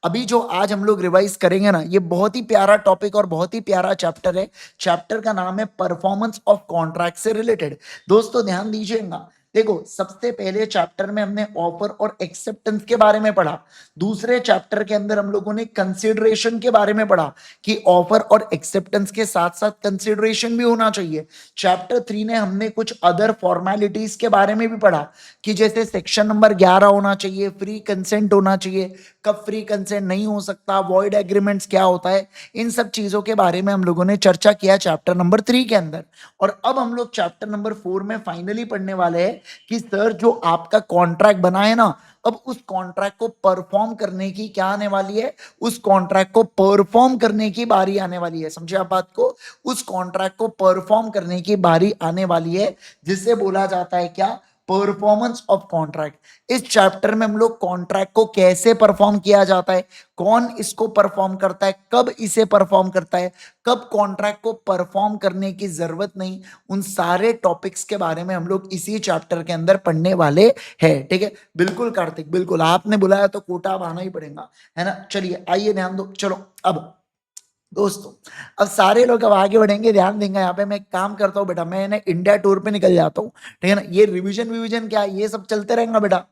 अभी जो आज हम लोग रिवाइज करेंगे ना, ये बहुत ही प्यारा टॉपिक और बहुत ही प्यारा चैप्टर है। चैप्टर का नाम है परफॉर्मेंस ऑफ कॉन्ट्रैक्ट से रिलेटेड। दोस्तों ध्यान दीजिएगा। देखो, सबसे पहले चैप्टर में हमने ऑफर और एक्सेप्टेंस के बारे में पढ़ा। दूसरे चैप्टर के अंदर हम लोगों ने कंसिडरेशन के बारे में पढ़ा कि ऑफर और एक्सेप्टेंस के साथ साथ कंसिडरेशन भी होना चाहिए। चैप्टर 3 ने हमने कुछ अदर फॉर्मेलिटीज के बारे में भी पढ़ा कि जैसे सेक्शन नंबर 11 होना चाहिए, फ्री कंसेंट होना चाहिए, कब फ्री कंसेंट नहीं हो सकता, वॉइड एग्रीमेंट्स क्या होता है, इन सब चीजों के बारे में हम लोगों ने चर्चा किया चैप्टर नंबर 3 के अंदर। और अब हम लोग चैप्टर नंबर 4 में फाइनली पढ़ने वाले हैं कि सर जो आपका कॉन्ट्रैक्ट बना है ना, अब उस कॉन्ट्रैक्ट को परफॉर्म करने की क्या आने वाली है, उस कॉन्ट्रैक्ट को परफॉर्म करने की बारी आने वाली है। समझे आप बात को? उस कॉन्ट्रैक्ट को परफॉर्म करने की बारी आने वाली है, जिससे बोला जाता है क्या, परफॉर्मेंस ऑफ कॉन्ट्रैक्ट। इस चैप्टर में हम लोग कॉन्ट्रैक्ट को कैसे परफॉर्म किया जाता है, कौन इसको परफॉर्म करता है, कब इसे परफॉर्म करता है, कब कॉन्ट्रैक्ट को परफॉर्म करने की जरूरत नहीं, उन सारे टॉपिक्स के बारे में हम लोग इसी चैप्टर के अंदर पढ़ने वाले हैं। ठीक है, बिल्कुल कार्तिक, बिल्कुल आपने बुलाया तो कोटा अब आना ही पड़ेगा, है ना। चलिए आइए ध्यान दो। चलो अब दोस्तों, अब सारे लोग अब आगे बढ़ेंगे, ध्यान देंगे। यहाँ पे मैं एक काम करता हूँ बेटा, मैं ना इंडिया टूर पे निकल जाता हूँ। ठीक है ना, ये रिवीजन विवीजन क्या है, ये सब चलते रहेगा बेटा।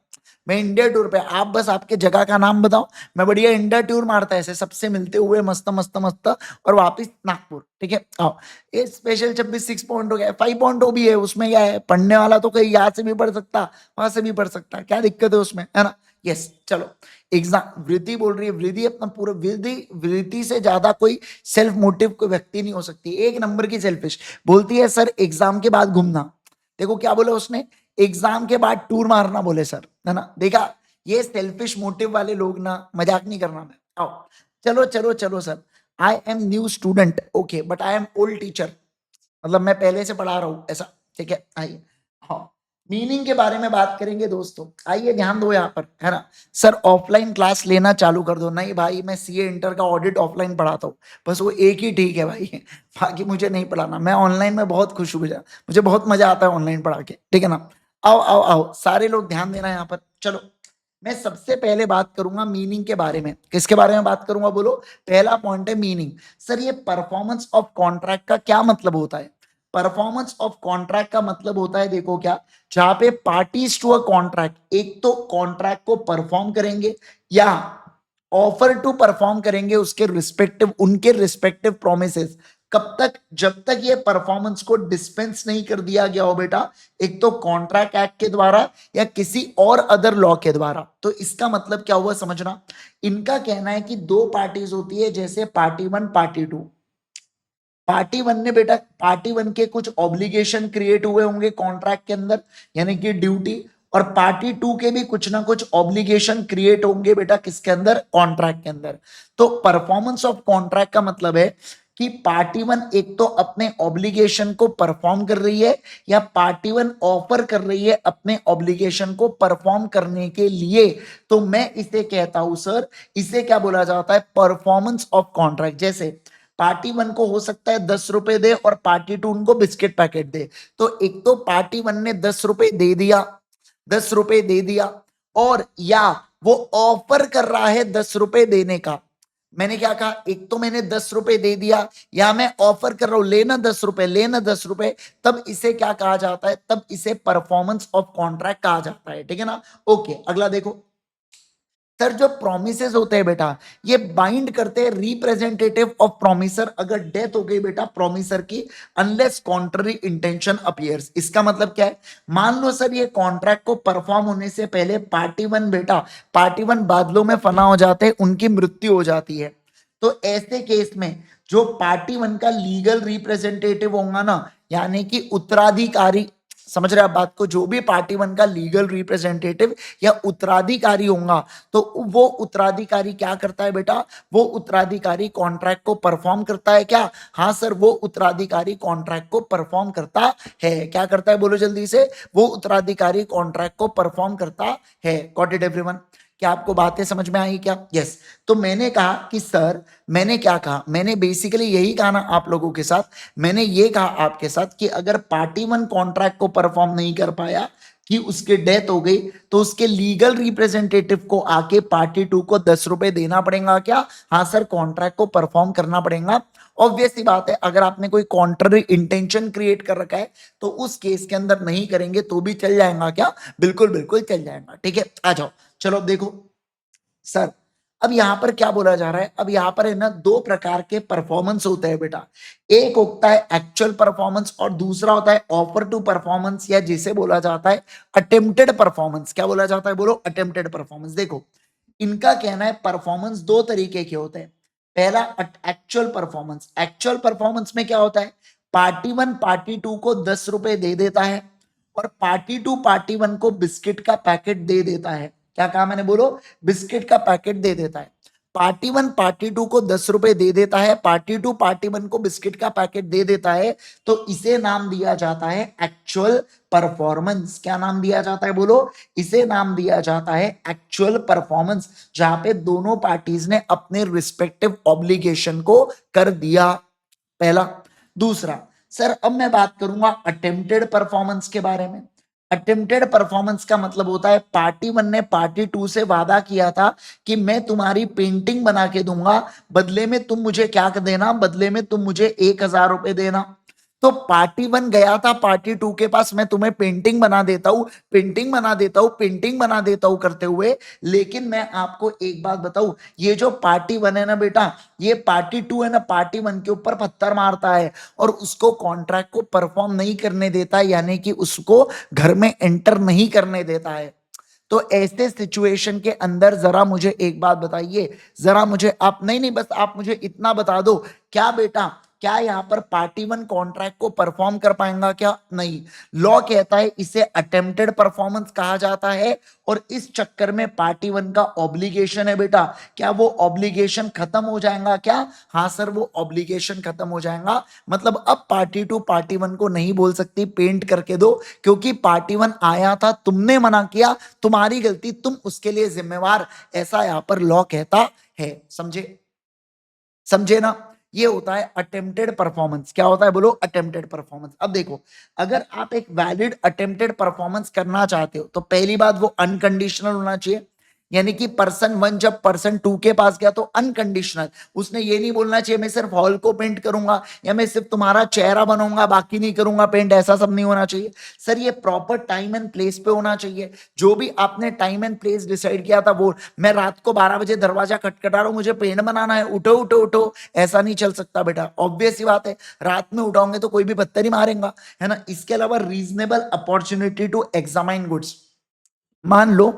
मैं इंडिया टूर पे, आप बस आपके जगह का नाम बताओ, मैं बढ़िया इंडिया टूर मारता है ऐसे सबसे मिलते हुए, मस्त मस्त मस्त, और वापिस नागपुर। ठीक है, आओ। ये स्पेशल 26 पॉइंट हो गया, 5 पॉइंट हो भी है, उसमें क्या है, पढ़ने वाला तो कहीं यहाँ से भी पढ़ सकता, वहां से भी पढ़ सकता, क्या दिक्कत है उसमें, है ना। यस, चलो। एग्जाम वृद्धि बोल रही है, वृद्धि अपना पूरा, वृद्धि वृद्धि से ज्यादा कोई सेल्फ मोटिव कोई व्यक्ति नहीं हो सकती, एक नंबर की सेल्फिश। बोलती है सर एग्जाम के बाद घूमना। देखो क्या बोला उसने, एग्जाम के बाद टूर मारना बोले सर, है ना। देखा, ये सेल्फिश मोटिव वाले लोग ना, मजाक नहीं करना मैं। आओ, चलो चलो चलो sir, I am new student, okay, but I am old teacher, मतलब मैं पहले से पढ़ा रहा हूं ऐसा। ठीक है, आइए। हाँ, मीनिंग के बारे में बात करेंगे दोस्तों, आइए ध्यान दो यहाँ पर, है ना। सर ऑफलाइन क्लास लेना चालू कर दो। नहीं भाई, मैं सीए इंटर का ऑडिट ऑफलाइन पढ़ाता हूँ, बस वो एक ही ठीक है भाई, बाकी मुझे नहीं पढ़ाना। मैं ऑनलाइन में बहुत खुश हूँ, मुझे बहुत मजा आता है ऑनलाइन पढ़ा के। ठीक है ना। आओ आओ आओ, सारे लोग ध्यान देना यहाँ पर। चलो, मैं सबसे पहले बात करूंगा मीनिंग के बारे में। किसके बारे में बात करूंगा बोलो? पहला पॉइंट है मीनिंग। सर ये परफॉर्मेंस ऑफ कॉन्ट्रैक्ट का क्या मतलब होता है? परफॉर्मेंस ऑफ कॉन्ट्रैक्ट का मतलब होता है, देखो क्या, जहां पे पार्टीज टू अ कॉन्ट्रैक्ट एक तो कॉन्ट्रैक्ट को परफॉर्म करेंगे या ऑफर टू परफॉर्म करेंगे उसके रिस्पेक्टिव, उनके रिस्पेक्टिव प्रोमिसेस। कब तक? जब तक ये परफॉर्मेंस को डिस्पेंस नहीं कर दिया गया हो बेटा, एक तो कॉन्ट्रैक्ट एक्ट के द्वारा या किसी और अदर लॉ के द्वारा। तो इसका मतलब क्या हुआ समझना। इनका कहना है कि दो पार्टीज होती है, जैसे party one party two. Party one ने बेटा, पार्टी वन के कुछ ऑब्लिगेशन क्रिएट हुए होंगे कॉन्ट्रैक्ट के अंदर, यानी कि ड्यूटी, और पार्टी टू के भी कुछ ना कुछ ऑब्लिगेशन क्रिएट होंगे बेटा, किसके अंदर? कॉन्ट्रैक्ट के अंदर। तो परफॉर्मेंस ऑफ कॉन्ट्रैक्ट का मतलब है कि पार्टी वन एक तो अपने ऑब्लिगेशन को परफॉर्म कर रही है, या पार्टी वन ऑफर कर रही है अपने ऑब्लिगेशन को परफॉर्म करने के लिए। तो मैं इसे कहता हूं सर, इसे क्या बोला जाता है? Performance of contract. जैसे पार्टी वन को हो सकता है 10 रुपए दे और पार्टी टू उनको बिस्किट पैकेट दे। तो एक तो पार्टी वन ने 10 रुपए दे दिया, 10 रुपए दे दिया, और या वो ऑफर कर रहा है 10 रुपए देने का। मैंने क्या कहा? एक तो मैंने 10 रुपए दे दिया, या मैं ऑफर कर रहा हूं लेना 10 रुपए, लेना 10 रुपए। तब इसे क्या कहा जाता है? तब इसे परफॉर्मेंस ऑफ कॉन्ट्रैक्ट कहा जाता है। ठीक है ना। ओके, अगला देखो। सर जो प्रोमिसेस होते हैं बेटा, ये बाइंड करते हैं रिप्रेजेंटेटिव ऑफ प्रोमिसर। अगर डेथ हो गई बेटा प्रोमिसर की, अनलेस कॉन्ट्ररी इंटेंशन अपीयर्स। इसका मतलब क्या है? मान लो सर ये कॉन्ट्रैक्ट को परफॉर्म होने से पहले पार्टी वन बेटा, पार्टी वन बादलों में फना हो जाते हैं, उनकी मृत्यु हो जाती है। तो ऐसे केस में जो पार्टी वन का लीगल रिप्रेजेंटेटिव होगा ना, यानी कि उत्तराधिकारी, समझ रहे आप बात को, जो भी पार्टी वन का लीगल रिप्रेजेंटेटिव या उत्तराधिकारी होगा, तो वो उत्तराधिकारी क्या करता है बेटा? वो उत्तराधिकारी कॉन्ट्रैक्ट को परफॉर्म करता है क्या? हाँ सर, वो उत्तराधिकारी कॉन्ट्रैक्ट को परफॉर्म करता है। क्या करता है बोलो जल्दी से? वो उत्तराधिकारी कॉन्ट्रैक्ट को परफॉर्म करता है। Got it everyone? क्या आपको बातें समझ में आई क्या? यस। तो मैंने कहा कि सर, मैंने क्या कहा, मैंने बेसिकली यही कहा ना आप लोगों के साथ, मैंने ये कहा आपके साथ कि अगर पार्टी वन कॉन्ट्रैक्ट को परफॉर्म नहीं कर पाया, कि उसकी डेथ हो गई, तो उसके लीगल रिप्रेजेंटेटिव को आके पार्टी टू को 10 रुपए देना पड़ेगा क्या? हाँ सर, कॉन्ट्रैक्ट को परफॉर्म करना पड़ेगा। ऑब्वियस सी बात है, अगर आपने कोई कॉन्ट्ररी इंटेंशन क्रिएट कर रखा है तो उस केस के अंदर नहीं करेंगे तो भी चल जाएगा क्या? बिल्कुल बिल्कुल चल जाएगा। ठीक है, आ जाओ। चलो अब देखो सर, अब यहां पर क्या बोला जा रहा है, अब यहां पर है ना दो प्रकार के परफॉर्मेंस होते हैं बेटा। एक होता है एक्चुअल परफॉर्मेंस और दूसरा होता है ऑफर टू परफॉर्मेंस, या जिसे बोला जाता है अटेम्प्टेड परफॉर्मेंस। क्या बोला जाता है? बोलो, अटेम्प्टेड परफॉर्मेंस। देखो, इनका कहना है परफॉर्मेंस दो तरीके के होते हैं। पहला एक्चुअल परफॉर्मेंस। एक्चुअल परफॉर्मेंस में क्या होता है? पार्टी वन पार्टी टू को 10 रुपए दे देता है और पार्टी टू पार्टी वन को बिस्किट का पैकेट दे देता है। क्या कहा मैंने? बोलो, बिस्किट का पैकेट दे देता है। पार्टी वन पार्टी टू को 10 रुपए दे देता है, पार्टी टू पार्टी वन को बिस्किट का पैकेट दे देता है, तो इसे नाम दिया जाता है एक्चुअल परफॉर्मेंस। क्या नाम दिया जाता है? बोलो, इसे नाम दिया जाता है एक्चुअल परफॉर्मेंस, जहां पे दोनों पार्टीज ने अपने रिस्पेक्टिव ऑब्लिगेशन को कर दिया। पहला। दूसरा, सर अब मैं बात करूंगा अटेम्प्टेड परफॉर्मेंस के बारे में। अटेम्प्टेड परफॉर्मेंस का मतलब होता है पार्टी वन ने पार्टी टू से वादा किया था कि मैं तुम्हारी पेंटिंग बना के दूंगा, बदले में तुम मुझे क्या देना? बदले में तुम मुझे 1,000 रुपए देना। तो पार्टी वन गया था पार्टी टू के पास, मैं तुम्हें पेंटिंग बना देता हूं, पेंटिंग बना देता हूं, पेंटिंग बना देता हूं करते हुए, लेकिन मैं आपको एक बात बताऊं, ये जो पार्टी वन है ना बेटा, ये पार्टी टू है ना, पार्टी वन के ऊपर पत्थर मारता है और उसको कॉन्ट्रैक्ट को परफॉर्म नहीं करने देता, यानी कि उसको घर में एंटर नहीं करने देता है। तो ऐसे सिचुएशन के अंदर जरा मुझे एक बात बताइए, जरा मुझे आप, नहीं नहीं, बस आप मुझे इतना बता दो, क्या बेटा, क्या यहां पर पार्टी वन कॉन्ट्रैक्ट को परफॉर्म कर पाएगा क्या? नहीं। लॉ कहता है इसे अटेम्प्टेड परफॉर्मेंस कहा जाता है, और इस चक्कर में पार्टी वन का ऑब्लिगेशन है बेटा, क्या वो ऑब्लिगेशन खत्म हो जाएगा क्या? हाँ सर, वो ऑब्लिगेशन खत्म हो जाएगा। मतलब अब पार्टी टू पार्टी वन को नहीं बोल सकती पेंट करके दो, क्योंकि पार्टी वन आया था, तुमने मना किया, तुम्हारी गलती, तुम उसके लिए जिम्मेवार, ऐसा यहां पर लॉ कहता है। समझे? समझे ना? ये होता है अटेम्प्टेड परफॉर्मेंस। क्या होता है? बोलो, अटेम्प्टेड परफॉर्मेंस। अब देखो, अगर आप एक वैलिड अटेम्प्टेड परफॉर्मेंस करना चाहते हो तो पहली बात, वो अनकंडीशनल होना चाहिए। यानी कि पर्सन वन जब पर्सन टू के पास गया तो अनकंडीशनल, उसने ये नहीं बोलना चाहिए मैं सिर्फ हॉल को पेंट करूंगा या मैं सिर्फ तुम्हारा चेहरा बनाऊंगा बाकी नहीं करूंगा पेंट, ऐसा सब नहीं होना चाहिए। सर ये प्रॉपर टाइम एंड प्लेस पे होना चाहिए। जो भी आपने टाइम एंड प्लेस डिसाइड किया था, वो मैं रात को 12 बजे दरवाजा खटखटा रहा हूं, मुझे पेंट बनाना है, उठो उठो उठो, ऐसा नहीं चल सकता बेटा। ऑब्वियस सी बात है, रात में उठाओगे तो कोई भी पत्थर ही मारेगा, है ना? इसके अलावा reasonable opportunity to examine goods. मान लो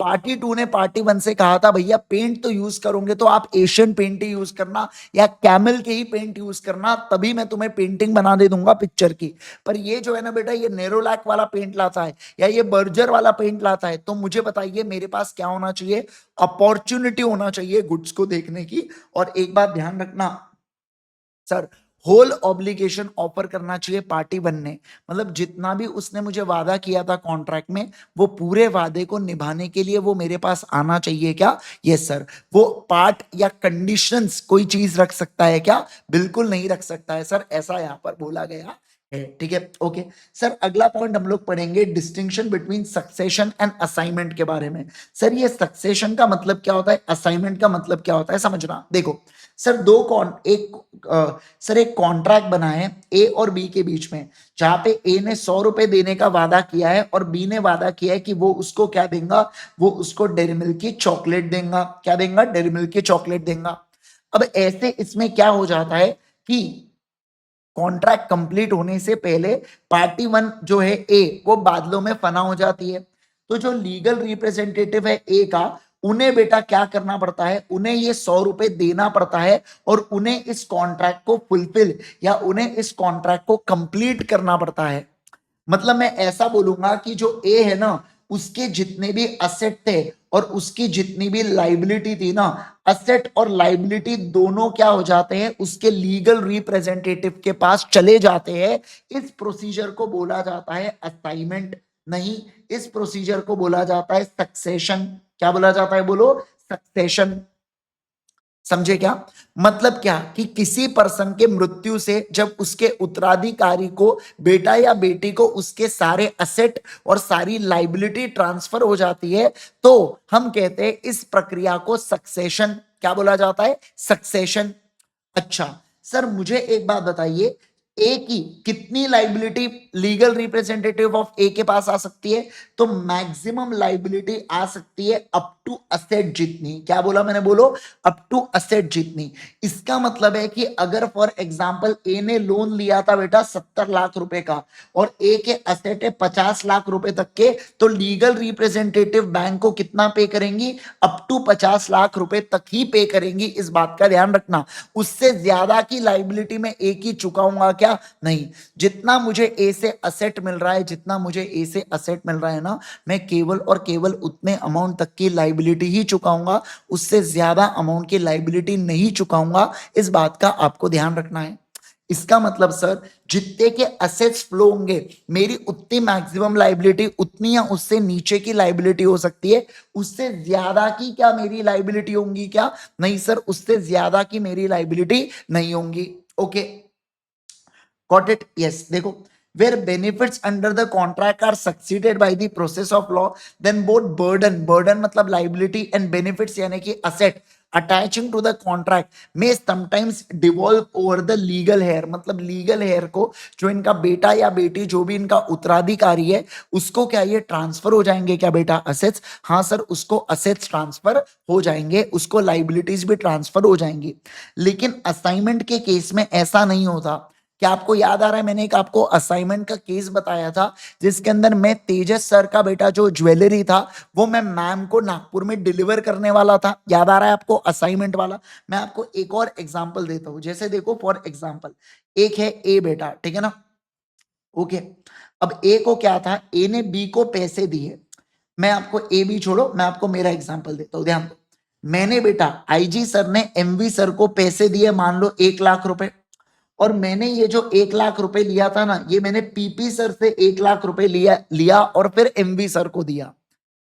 पार्टी टू ने पार्टी वन से कहा था भैया पेंट तो यूज करोगे तो आप एशियन पेंट ही यूज करना या कैमल के ही पेंट यूज करना, तभी मैं तुम्हें पेंटिंग बना दे दूंगा पिक्चर की। पर ये जो है ना बेटा, ये नेरोलैक वाला पेंट लाता है या ये बर्जर वाला पेंट लाता है, तो मुझे बताइए मेरे पास क्या होना चाहिए? अपॉर्चुनिटी होना चाहिए गुड्स को देखने की। और एक बात ध्यान रखना सर, होल ऑब्लिगेशन ऑफर करना चाहिए पार्टी वन ने। मतलब जितना भी उसने मुझे वादा किया था कॉन्ट्रैक्ट में, वो पूरे वादे को निभाने के लिए वो मेरे पास आना चाहिए क्या? Yes sir. वो पार्ट या कंडीशंस कोई चीज रख सकता है क्या? बिल्कुल नहीं रख सकता है सर, ऐसा यहां पर बोला गया है। ठीक है, ओके। सर अगला पॉइंट हम लोग पढ़ेंगे distinction between succession and assignment के बारे में। सर ये सक्सेशन का मतलब क्या होता है, असाइनमेंट का मतलब क्या होता है, समझना। देखो सर, दो कौन एक सर एक कॉन्ट्रैक्ट बना है ए और बी के बीच में, जहां पे ए ने 100 रुपए देने का वादा किया है और बी ने वादा किया है कि वो उसको क्या देगा? वो उसको डेयरी मिल्क की चॉकलेट देगा। क्या देगा? डेयरी मिल्क की चॉकलेट देगा। अब ऐसे इसमें क्या हो जाता है कि कॉन्ट्रैक्ट कंप्लीट होने से पहले पार्टी वन जो है ए, वो बादलों में फना हो जाती है। तो जो लीगल रिप्रेजेंटेटिव है ए का, उन्हें बेटा क्या करना पड़ता है? उन्हें ये 100 रुपए देना पड़ता है और उन्हें इस कॉन्ट्रैक्ट को फुलफिल या उन्हें इस कॉन्ट्रैक्ट को कंप्लीट करना पड़ता है। मतलब मैं ऐसा बोलूंगा कि जो ए है ना, उसके जितने भी असेट थे और उसकी जितनी भी लाइबिलिटी थी ना, असेट और लाइबिलिटी दोनों क्या हो जाते हैं? उसके लीगल रिप्रेजेंटेटिव के पास चले जाते हैं। इस प्रोसीजर को बोला जाता है असाइनमेंट। नहीं, इस प्रोसीजर को बोला जाता है सक्सेशन। क्या बोला जाता है? बोलो, सक्सेशन। समझे क्या? मतलब क्या कि किसी पर्सन के मृत्यु से जब उसके उत्तराधिकारी को, बेटा या बेटी को, उसके सारे असेट और सारी लाइबिलिटी ट्रांसफर हो जाती है, तो हम कहते हैं इस प्रक्रिया को सक्सेशन, क्या बोला जाता है? सक्सेशन। अच्छा सर, मुझे एक बात बताइए, ए की कितनी लाइबिलिटी लीगल रिप्रेजेंटेटिव ऑफ ए के पास आ सकती है? तो मैक्सिमम लाइबिलिटी आ सकती है अप टू असेट जितनी। क्या बोला मैंने? बोलो, अप टू असेट जितनी। इसका मतलब है कि अगर फॉर एग्जांपल ए ने लोन लिया था बेटा 70 लाख रुपए का, और ए के असेट है 50 लाख रुपए तक के, तो लीगल रिप्रेजेंटेटिव बैंक को कितना पे करेंगी? अप टू 50 लाख रुपए तक ही पे करेंगी। इस बात का ध्यान रखना। उससे ज्यादा की लाइबिलिटी में ए की चुकाऊंगा क्या? नहीं। जितना मुझे ए से असेट मिल रहा है, जितना मुझे ए से असेट मिल रहा है ना, मैं केवल और केवल उतने अमाउंट तक की लाइबिलिटी ही चुकाऊंगा, उससे ज्यादा अमाउंट की लाइबिलिटी नहीं चुकाऊंगा। इस बात का आपको ध्यान रखना है। इसका मतलब सर, जितने के असेट्स फ्लो होंगे, मेरी उतनी मैक्सिमम लाइबिलिटी, उतनी या उससे नीचे की लाइबिलिटी हो सकती है। उससे ज्यादा की क्या मेरी लाइबिलिटी होंगी क्या? नहीं सर, उससे ज्यादा की मेरी लाइबिलिटी नहीं होंगी। Okay, got it? यस। देखो, where benefits under the contract are succeeded by the process of law, then both burden मतलब liability and benefits यानी कि asset attaching to the contract may sometimes devolve over the legal heir, मतलब legal heir को, जो इनका बेटा या बेटी, जो भी इनका उत्तराधिकारी है, उसको क्या ये ट्रांसफर हो जाएंगे क्या बेटा असेट्स? हाँ सर, उसको असेट्स ट्रांसफर हो जाएंगे, उसको लाइबिलिटीज भी ट्रांसफर हो जाएंगी। लेकिन असाइनमेंट के केस में ऐसा नहीं होता। क्या आपको याद आ रहा है, मैंने एक आपको असाइनमेंट का केस बताया था, जिसके अंदर मैं तेजस सर का बेटा जो ज्वेलरी था, वो मैं मैम को नागपुर में डिलीवर करने वाला था। याद आ रहा है आपको असाइनमेंट वाला? मैं आपको एक और एग्जांपल देता हूं। जैसे देखो, फॉर एग्जांपल, एक है ए बेटा, ठीक है ना? ओके। अब ए को क्या था, ए ने बी को पैसे दिए। मैं आपको ए बी छोड़ो, मैं आपको मेरा एग्जांपल देता हूं, ध्यान दो। मैंने बेटा, आईजी सर ने एमवी सर को पैसे दिए, मान लो 1 लाख रुपए, और मैंने ये जो 1 लाख रुपए लिया था ना, ये मैंने पीपी सर से 1 लाख रुपए लिया लिया और फिर एमवी सर को दिया।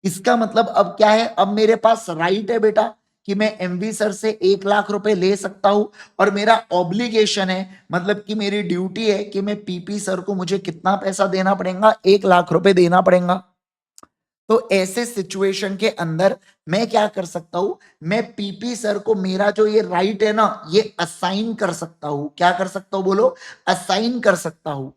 इसका मतलब अब क्या है, अब मेरे पास राइट है बेटा कि मैं एमवी सर से 1 लाख रुपए ले सकता हूं, और मेरा ऑब्लिगेशन है, मतलब कि मेरी ड्यूटी है कि मैं पीपी सर को मुझे कितना पैसा देना पड़ेगा? 1 लाख रुपए देना पड़ेगा। तो ऐसे सिचुएशन के अंदर मैं क्या कर सकता हूं, मैं पीपी सर को मेरा जो ये राइट है ना, ये असाइन कर सकता हूं। क्या कर सकता हूं? बोलो, असाइन कर सकता हूं।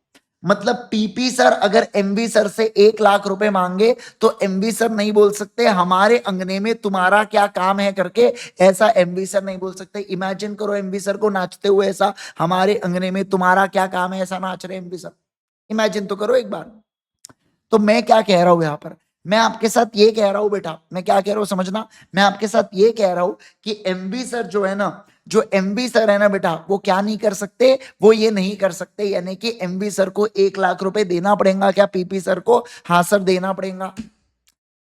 मतलब पीपी सर अगर एमवी सर से 1 लाख रुपए मांगे, तो एमवी सर नहीं बोल सकते हमारे अंगने में तुम्हारा क्या काम है करके, ऐसा एमवी सर नहीं बोल सकते। इमेजिन करो एमवी सर को नाचते हुए, ऐसा, हमारे अंगने में तुम्हारा क्या काम है, ऐसा नाच रहे एमवी सर। इमेजिन तो करो एक बार। तो मैं क्या कह रहा हूं यहां पर, मैं आपके साथ ये कह रहा हूं बेटा, मैं क्या कह रहा हूं समझना, मैं आपके साथ ये कह रहा हूं कि एमबी सर जो है ना, जो एमबी सर है ना बेटा, वो क्या नहीं कर सकते, वो ये नहीं कर सकते, यानी कि एमबी सर को 1 लाख रुपए देना पड़ेगा क्या पीपी सर को? हाँ सर, देना पड़ेगा।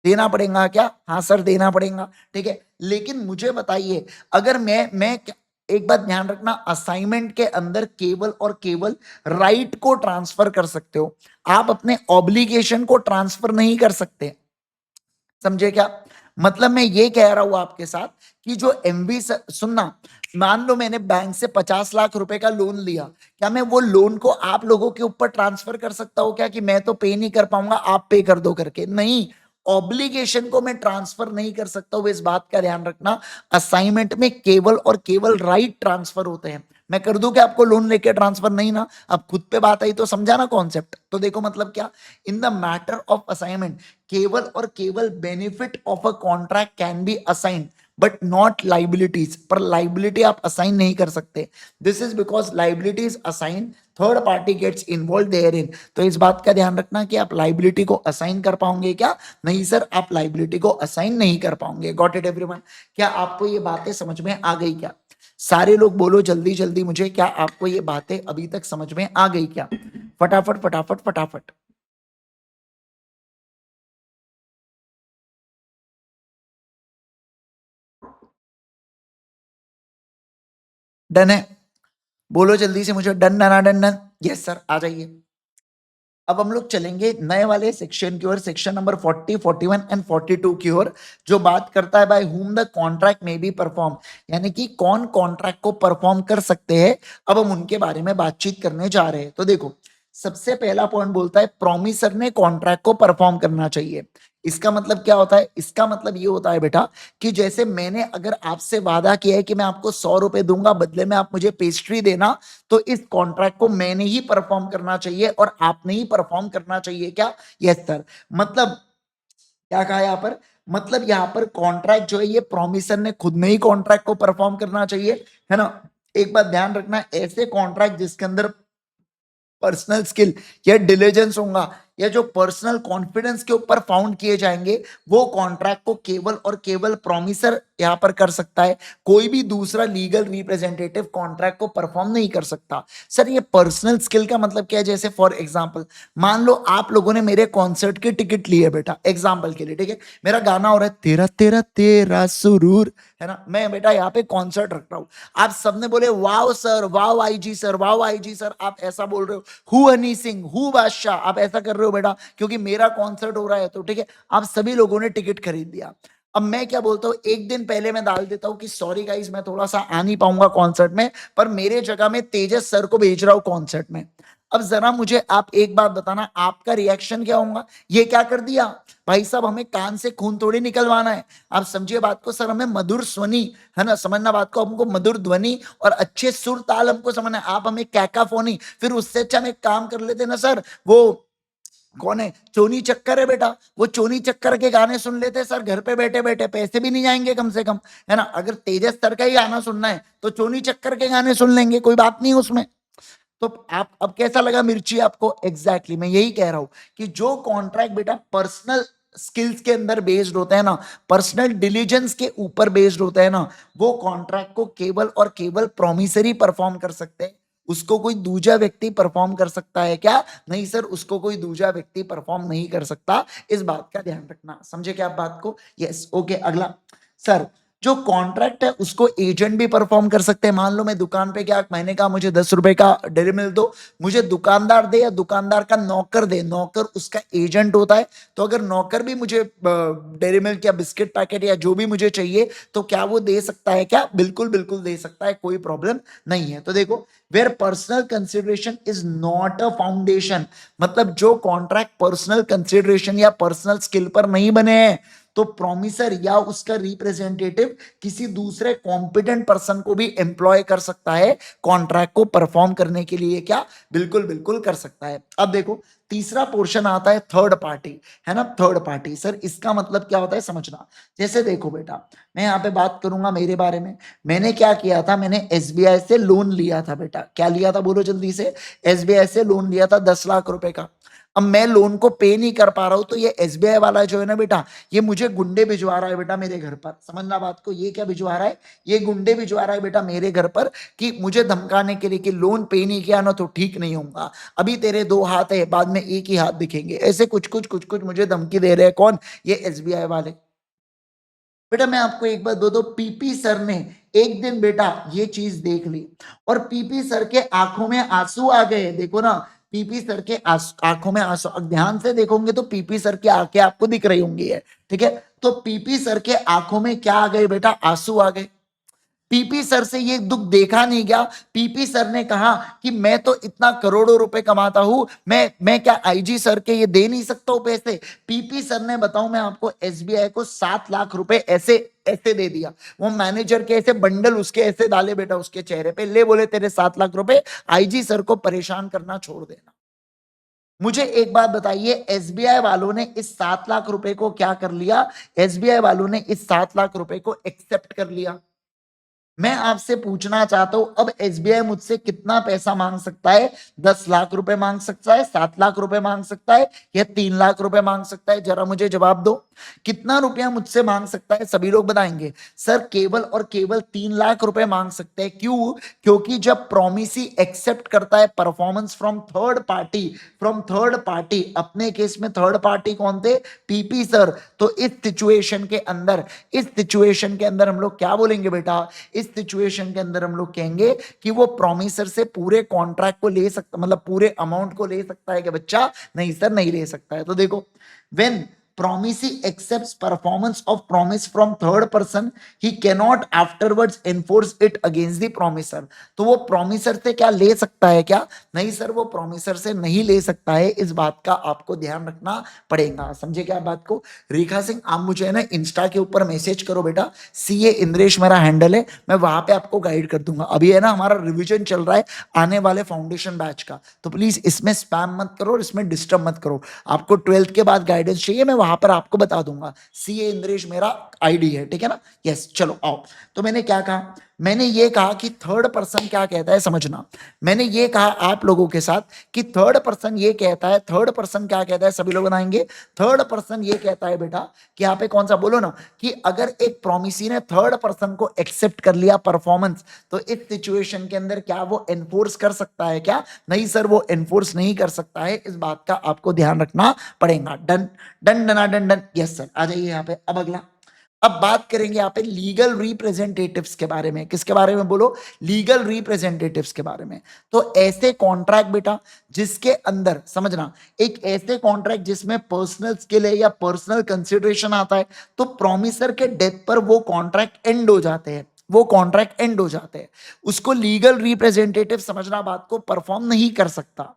देना पड़ेगा क्या? हाँ सर, देना पड़ेगा। ठीक है, लेकिन मुझे बताइए, अगर मैं एक बात ध्यान रखना, असाइनमेंट के अंदर केवल और केवल राइट को ट्रांसफर कर सकते हो, आप अपने ऑब्लिगेशन को ट्रांसफर नहीं कर सकते। समझे क्या? मतलब मैं ये कह रहा हूं आपके साथ कि जो एमवी, सुनना, मान लो मैंने बैंक से 50 लाख रुपए का लोन लिया, क्या मैं वो लोन को आप लोगों के ऊपर ट्रांसफर कर सकता हूं क्या, कि मैं तो पे नहीं कर पाऊंगा, आप पे कर दो करके? नहीं, ऑब्लिगेशन को मैं ट्रांसफर नहीं कर सकता हूं। इस बात का ध्यान रखना, असाइनमेंट में केवल और केवल राइट ट्रांसफर होते हैं। मैं कर दूं क्या आपको लोन लेके ट्रांसफर? नहीं ना। अब खुद पे बात आई तो समझा ना कॉन्सेप्ट? तो देखो मतलब क्या, in the matter of assignment, केवल और केवल benefit of a contract can be assign, but not liabilities. पर लाइबिलिटी आप असाइन नहीं कर सकते। This is because liability is assign, third party gets involve there in. तो इस बात का ध्यान रखना कि आप लाइबिलिटी को असाइन कर पाओगे क्या? नहीं सर, आप लाइबिलिटी को असाइन नहीं कर पाओगे। Got it everyone? क्या आपको ये बातें समझ में आ गई क्या? सारे लोग बोलो जल्दी जल्दी मुझे, क्या आपको ये बातें अभी तक समझ में आ गई क्या? फटाफट फटाफट फटाफट। डन है? बोलो जल्दी से मुझे, डन डना डन डन। यस सर, आ जाइए। अब हम लोग चलेंगे नए वाले सेक्शन की ओर, सेक्शन नंबर 40, 41 एंड 42 की ओर, जो बात करता है बाय हुम द कॉन्ट्रैक्ट में बी परफॉर्म, यानी कि कौन कॉन्ट्रैक्ट को परफॉर्म कर सकते हैं। अब हम उनके बारे में बातचीत करने जा रहे हैं। तो देखो, सबसे पहला पॉइंट बोलता है प्रोमिसर ने कॉन्ट्रैक्ट को परफॉर्म करना चाहिए। इसका मतलब क्या होता है? इसका मतलब ये होता है बेटा कि जैसे मैंने अगर आपसे वादा किया है कि मैं आपको 100 रुपए दूंगा, बदले में आप मुझे पेस्ट्री देना, तो इस कॉन्ट्रैक्ट को मैंने ही परफॉर्म करना चाहिए और आपने ही परफॉर्म करना चाहिए। क्या? Yes sir. मतलब क्या कहा यहाँ पर? मतलब यहाँ पर कॉन्ट्रैक्ट जो है ये प्रोमिसर ने खुद में ही कॉन्ट्रैक्ट को परफॉर्म करना चाहिए, है ना। एक बात ध्यान रखना, ऐसे कॉन्ट्रैक्ट जिसके अंदर पर्सनल स्किल या डिलीजेंस होगा या जो पर्सनल कॉन्फिडेंस के ऊपर फाउंड किए जाएंगे, वो कॉन्ट्रैक्ट को केवल और केवल प्रोमिसर यहां पर कर सकता है। कोई भी दूसरा लीगल रिप्रेजेंटेटिव कॉन्ट्रैक्ट को परफॉर्म नहीं कर सकता। सर ये पर्सनल स्किल का मतलब क्या है? जैसे फॉर एग्जांपल मान लो आप लोगों ने मेरे कॉन्सर्ट की टिकट ली है बेटा, एग्जांपल के लिए, ठीक है। मेरा गाना हो रहा है तेरा तेरा तेरा सुरूर, है ना। मैं बेटा यहाँ पे कॉन्सर्ट रख रहा हूँ, आप सबने बोले wow sir, wow IG sir, wow IG sir, आप ऐसा बोल रहे हो। हु हनी सिंह, हु बादशाह, आप ऐसा कर रहे हो बेटा क्योंकि मेरा कॉन्सर्ट हो रहा है, तो ठीक है। आप सभी लोगों ने टिकट खरीद लिया। अब मैं क्या बोलता हूँ, एक दिन पहले मैं डाल देता हूँ कि सॉरी गाइस मैं थोड़ा सा आ नहीं पाऊंगा कॉन्सर्ट में, पर मेरे जगह में तेजस सर को भेज रहा हूँ कॉन्सर्ट में। अब जरा मुझे आप एक बात बताना, आपका रिएक्शन क्या होगा? ये क्या कर दिया भाई साहब, हमें कान से खून थोड़ी निकलवाना है। आप समझिए बात को सर, हमें मधुर स्वनी, है ना, समझना बात को, हमको मधुर ध्वनि और अच्छे सुर ताल हमको समझना है। आप हमें कैकाफोनी, फिर उससे अच्छा हम एक काम कर लेते ना सर, वो कौन है, चोनी चक्कर है बेटा, वो चोनी चक्कर के गाने सुन लेते सर घर पे बैठे बैठे, पैसे भी नहीं जाएंगे कम से कम, है ना। अगर तेजस सर का ही गाना सुनना है तो चोनी चक्कर के गाने सुन लेंगे, कोई बात नहीं उसमें। तो आप अब कैसा लगा मिर्ची आपको? एग्जैक्टली मैं यही कह रहा हूं कि जो कॉन्ट्रैक्ट बेटा पर्सनल स्किल्स के अंदर बेस्ड होता है ना, पर्सनल डिलीजेंस के ऊपर बेस्ड होता है ना, वो कॉन्ट्रैक्ट को केवल और केवल प्रोमिसरी परफॉर्म कर सकते हैं। उसको कोई दूसरा व्यक्ति परफॉर्म कर सकता है क्या? नहीं सर, उसको कोई दूसरा व्यक्ति परफॉर्म नहीं कर सकता। इस बात का ध्यान रखना, समझे क्या आप बात को? Yes okay. अगला सर, जो कॉन्ट्रैक्ट है उसको एजेंट भी परफॉर्म कर सकते हैं। मान लो मैं दुकान पे गया, मैंने कहा मुझे 10 रुपए का डेयरी मिल्क दो, मुझे दुकानदार दे या दुकानदार का नौकर दे, नौकर उसका एजेंट होता है। तो अगर नौकर भी मुझे डेयरी मिल्क या बिस्किट पैकेट या जो भी मुझे चाहिए, तो क्या वो दे सकता है क्या? बिल्कुल बिल्कुल दे सकता है, कोई प्रॉब्लम नहीं है। तो देखो, where personal consideration is not a foundation, मतलब जो कॉन्ट्रैक्ट पर्सनल कंसिडरेशन या पर्सनल स्किल पर नहीं बने हैं, तो प्रोमिसर या उसका रिप्रेजेंटेटिव किसी दूसरे कॉम्पिटेंट पर्सन को भी एम्प्लॉय कर सकता है कॉन्ट्रैक्ट को परफॉर्म करने के लिए। क्या? बिल्कुल बिल्कुल कर सकता है। अब देखो, तीसरा पोर्शन आता है थर्ड पार्टी, है ना। थर्ड पार्टी सर, इसका मतलब क्या होता है समझना। जैसे देखो बेटा, मैं यहाँ पे बात करूंगा मेरे बारे में। मैंने क्या किया था, मैंने एसबीआई से लोन लिया था बेटा। क्या लिया था बोलो जल्दी से? एसबीआई से लोन लिया था 10 लाख रुपए का। अब मैं लोन को पे नहीं कर पा रहा हूं, तो ये एसबीआई वाला जो है ना बेटा, ये मुझे गुंडे भिजवा रहा है बेटा मेरे घर पर। समझना बात को, ये क्या भिजवा रहा है? ये गुंडे भिजवा रहा है बेटा मेरे घर पर, कि मुझे धमकाने के लिए कि लोन पे नहीं किया ना तो ठीक नहीं होगा, अभी तेरे 2 हाथ है बाद में एक ही हाथ दिखेंगे, ऐसे कुछ कुछ मुझे धमकी दे रहे हैं। कौन? ये एसबीआई वाले। बेटा मैं आपको एक बात दो, पीपी सर ने एक दिन बेटा ये चीज देख ली, और पीपी सर के आंखों में आंसू आ गए। देखो ना, पीपी सर के आंखों में आंसू, ध्यान से देखोगे तो पीपी सर की आंखें आपको दिख रही होंगी, है ठीक है। तो पीपी सर के आंखों में क्या आ गए बेटा? आंसू आ गए। पीपी सर से ये दुख देखा नहीं गया। पीपी सर ने कहा कि मैं तो इतना करोड़ों रुपए कमाता हूं, मैं क्या आईजी सर के ये दे नहीं सकता हूं पैसे? पीपी सर ने, बताऊं मैं आपको, एसबीआई को 7 लाख रुपए ऐसे ऐसे दे दिया। वो मैनेजर के ऐसे बंडल उसके ऐसे डाले बेटा उसके चेहरे पे, ले बोले तेरे 7 लाख रुपए, आईजी सर को परेशान करना छोड़ देना। मुझे एक बात बताइए, एसबीआई वालों ने इस 7 लाख रुपए को क्या कर लिया? एसबीआई वालों ने इस 7 लाख रुपए को एक्सेप्ट कर लिया। मैं आपसे पूछना चाहता हूं, अब एसबीआई मुझसे कितना पैसा मांग सकता है? 10 लाख रुपए मांग सकता है, 7 लाख रुपए मांग सकता है, या 3 लाख रुपए मांग सकता है? जरा मुझे जवाब दो, कितना रुपया मुझसे मांग सकता है? सभी लोग बताएंगे सर केवल और केवल 3 लाख रुपए मांग सकते हैं। क्यों? क्योंकि जब प्रोमिसी एक्सेप्ट करता है परफॉर्मेंस फ्रॉम थर्ड पार्टी, अपने केस में थर्ड पार्टी कौन थे? PP sir. तो इस सिचुएशन के अंदर हम लोग क्या बोलेंगे बेटा? इस इस सिचुएशन के अंदर हम लोग कहेंगे कि वो प्रोमिसर से पूरे कॉन्ट्रैक्ट को ले सकता, मतलब पूरे अमाउंट को ले सकता है कि बच्चा? नहीं सर, नहीं ले सकता है। तो देखो, when promisee accepts performance of promise from third person, he cannot afterwards enforce it against the promiser। तो वो प्रोमिसर से क्या ले सकता है क्या? नहीं सर, वो प्रोमिसर से नहीं ले सकता है। इस बात का आपको ध्यान रखना पड़ेगा। समझे क्या बात को? रेखा सिंह, आप मुझे है ना इंस्टा के ऊपर मैसेज करो बेटा, सीए इंद्रेश मेरा हैंडल है, मैं वहां पे आपको गाइड कर दूंगा। अभी है ना हमारा रिवीजन चल रहा है आने वाले फाउंडेशन बैच का, तो प्लीज इसमें स्पैम मत करो और इसमें डिस्टर्ब मत करो। आपको 12th के बाद गाइडेंस चाहिए, मैं वहां पर आपको बता दूंगा। सीए इंद्रेश मेरा आईडी है, ठीक है ना? यस, चलो आओ। तो मैंने क्या कहा? मैंने ये कहा कि थर्ड पर्सन क्या कहता है, समझना। मैंने ये कहा आप लोगों के साथ कि थर्ड पर्सन ये कहता है, थर्ड पर्सन क्या कहता है, सभी लोग बनाएंगे। थर्ड पर्सन ये कहता है बेटा कि यहाँ पे कौन सा बोलो ना, कि अगर एक प्रोमिसी ने थर्ड पर्सन को एक्सेप्ट कर लिया परफॉर्मेंस, तो इस सिचुएशन के अंदर क्या वो एनफोर्स कर सकता है क्या? नहीं सर, वो एनफोर्स नहीं कर सकता है। इस बात का आपको ध्यान रखना पड़ेगा। डन डन डना डन डन। यस सर, आ जाइए यहाँ पे। अब अगला, अब बात करेंगे यहाँ पे लीगल रिप्रेजेंटेटिव्स के बारे में। किसके बारे में बोलो? लीगल रिप्रेजेंटेटिव्स के बारे में। तो ऐसे कॉन्ट्रैक्ट बेटा जिसके अंदर, समझना, एक ऐसे कॉन्ट्रैक्ट जिसमें पर्सनल स्किल है या पर्सनल कंसिडरेशन आता है, तो प्रोमिसर के डेथ पर वो कॉन्ट्रैक्ट एंड हो जाते हैं, वो कॉन्ट्रैक्ट एंड हो जाते हैं। उसको लीगल रिप्रेजेंटेटिव, समझना बात को, परफॉर्म नहीं कर सकता।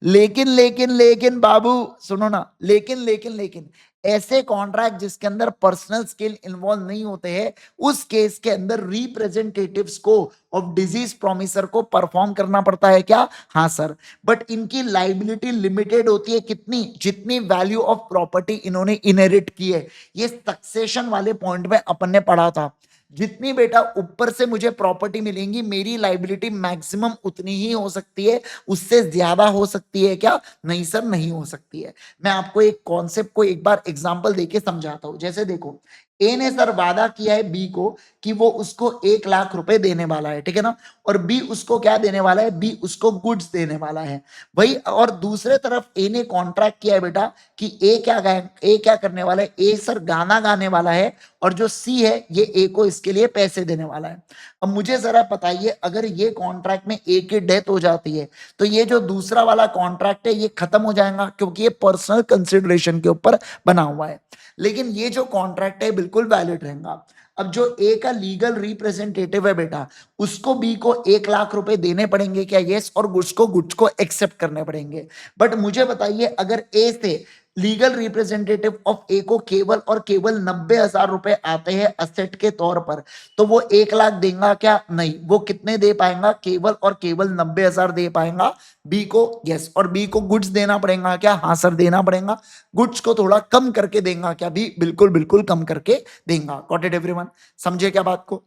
लेकिन लेकिन लेकिन बाबू सुनो ना, लेकिन ऐसे कॉन्ट्रैक्ट जिसके अंदर पर्सनल स्किल इन्वॉल्व नहीं होते हैं, उस केस के अंदर रिप्रेजेंटेटिव्स को ऑफ डिजीज प्रोमिसर को परफॉर्म करना पड़ता है क्या? हाँ सर, बट इनकी लाइबिलिटी लिमिटेड होती है। कितनी? जितनी वैल्यू ऑफ प्रॉपर्टी इन्होंने इनहेरिट की है। ये सक्सेशन वाले पॉइंट में अपन ने पढ़ा था। जितनी बेटा ऊपर से मुझे प्रॉपर्टी मिलेंगी, मेरी लाइबिलिटी मैक्सिमम उतनी ही हो सकती है, उससे ज्यादा हो सकती है क्या? नहीं सर, नहीं हो सकती है। मैं आपको एक कॉन्सेप्ट को एक बार एग्जांपल देके समझाता हूं। जैसे देखो, ए ने सर वादा किया है बी को कि वो उसको 1 लाख रुपए देने वाला है, ठीक है ना? और बी उसको क्या देने वाला है? बी उसको गुड्स देने वाला है भाई। और दूसरे तरफ ए ने कॉन्ट्रैक्ट किया है बेटा कि ए क्या करने वाला है? ए सर गाना गाने वाला है, और जो सी है ये ए को इसके लिए पैसे देने वाला है। अब मुझे जरा बताइए, अगर ये कॉन्ट्रैक्ट में ए की डेथ हो जाती है, तो ये जो दूसरा वाला कॉन्ट्रैक्ट है ये खत्म हो जाएगा, क्योंकि ये पर्सनल कंसिडरेशन के ऊपर बना हुआ है। लेकिन ये जो कॉन्ट्रैक्ट है बिल्कुल वैलिड रहेगा। अब जो ए का लीगल रिप्रेजेंटेटिव है बेटा, उसको बी को 1 लाख रुपए देने पड़ेंगे क्या? यस। और गुड्स को एक्सेप्ट करने पड़ेंगे। बट मुझे बताइए, अगर ए से लीगल रिप्रेजेंटेटिव ऑफ ए को केवल और केवल 90,000 रुपए आते हैं असेट के तौर पर, तो वो 1 लाख देगा क्या? नहीं। वो कितने दे पाएगा? केवल और केवल 90,000 दे पाएगा बी को। यस। और बी को गुड्स देना पड़ेगा क्या? हाँ सर, देना पड़ेगा। गुड्स को थोड़ा कम करके देगा क्या? भी बिल्कुल बिल्कुल कम करके देगा। Got it everyone? समझे क्या बात को?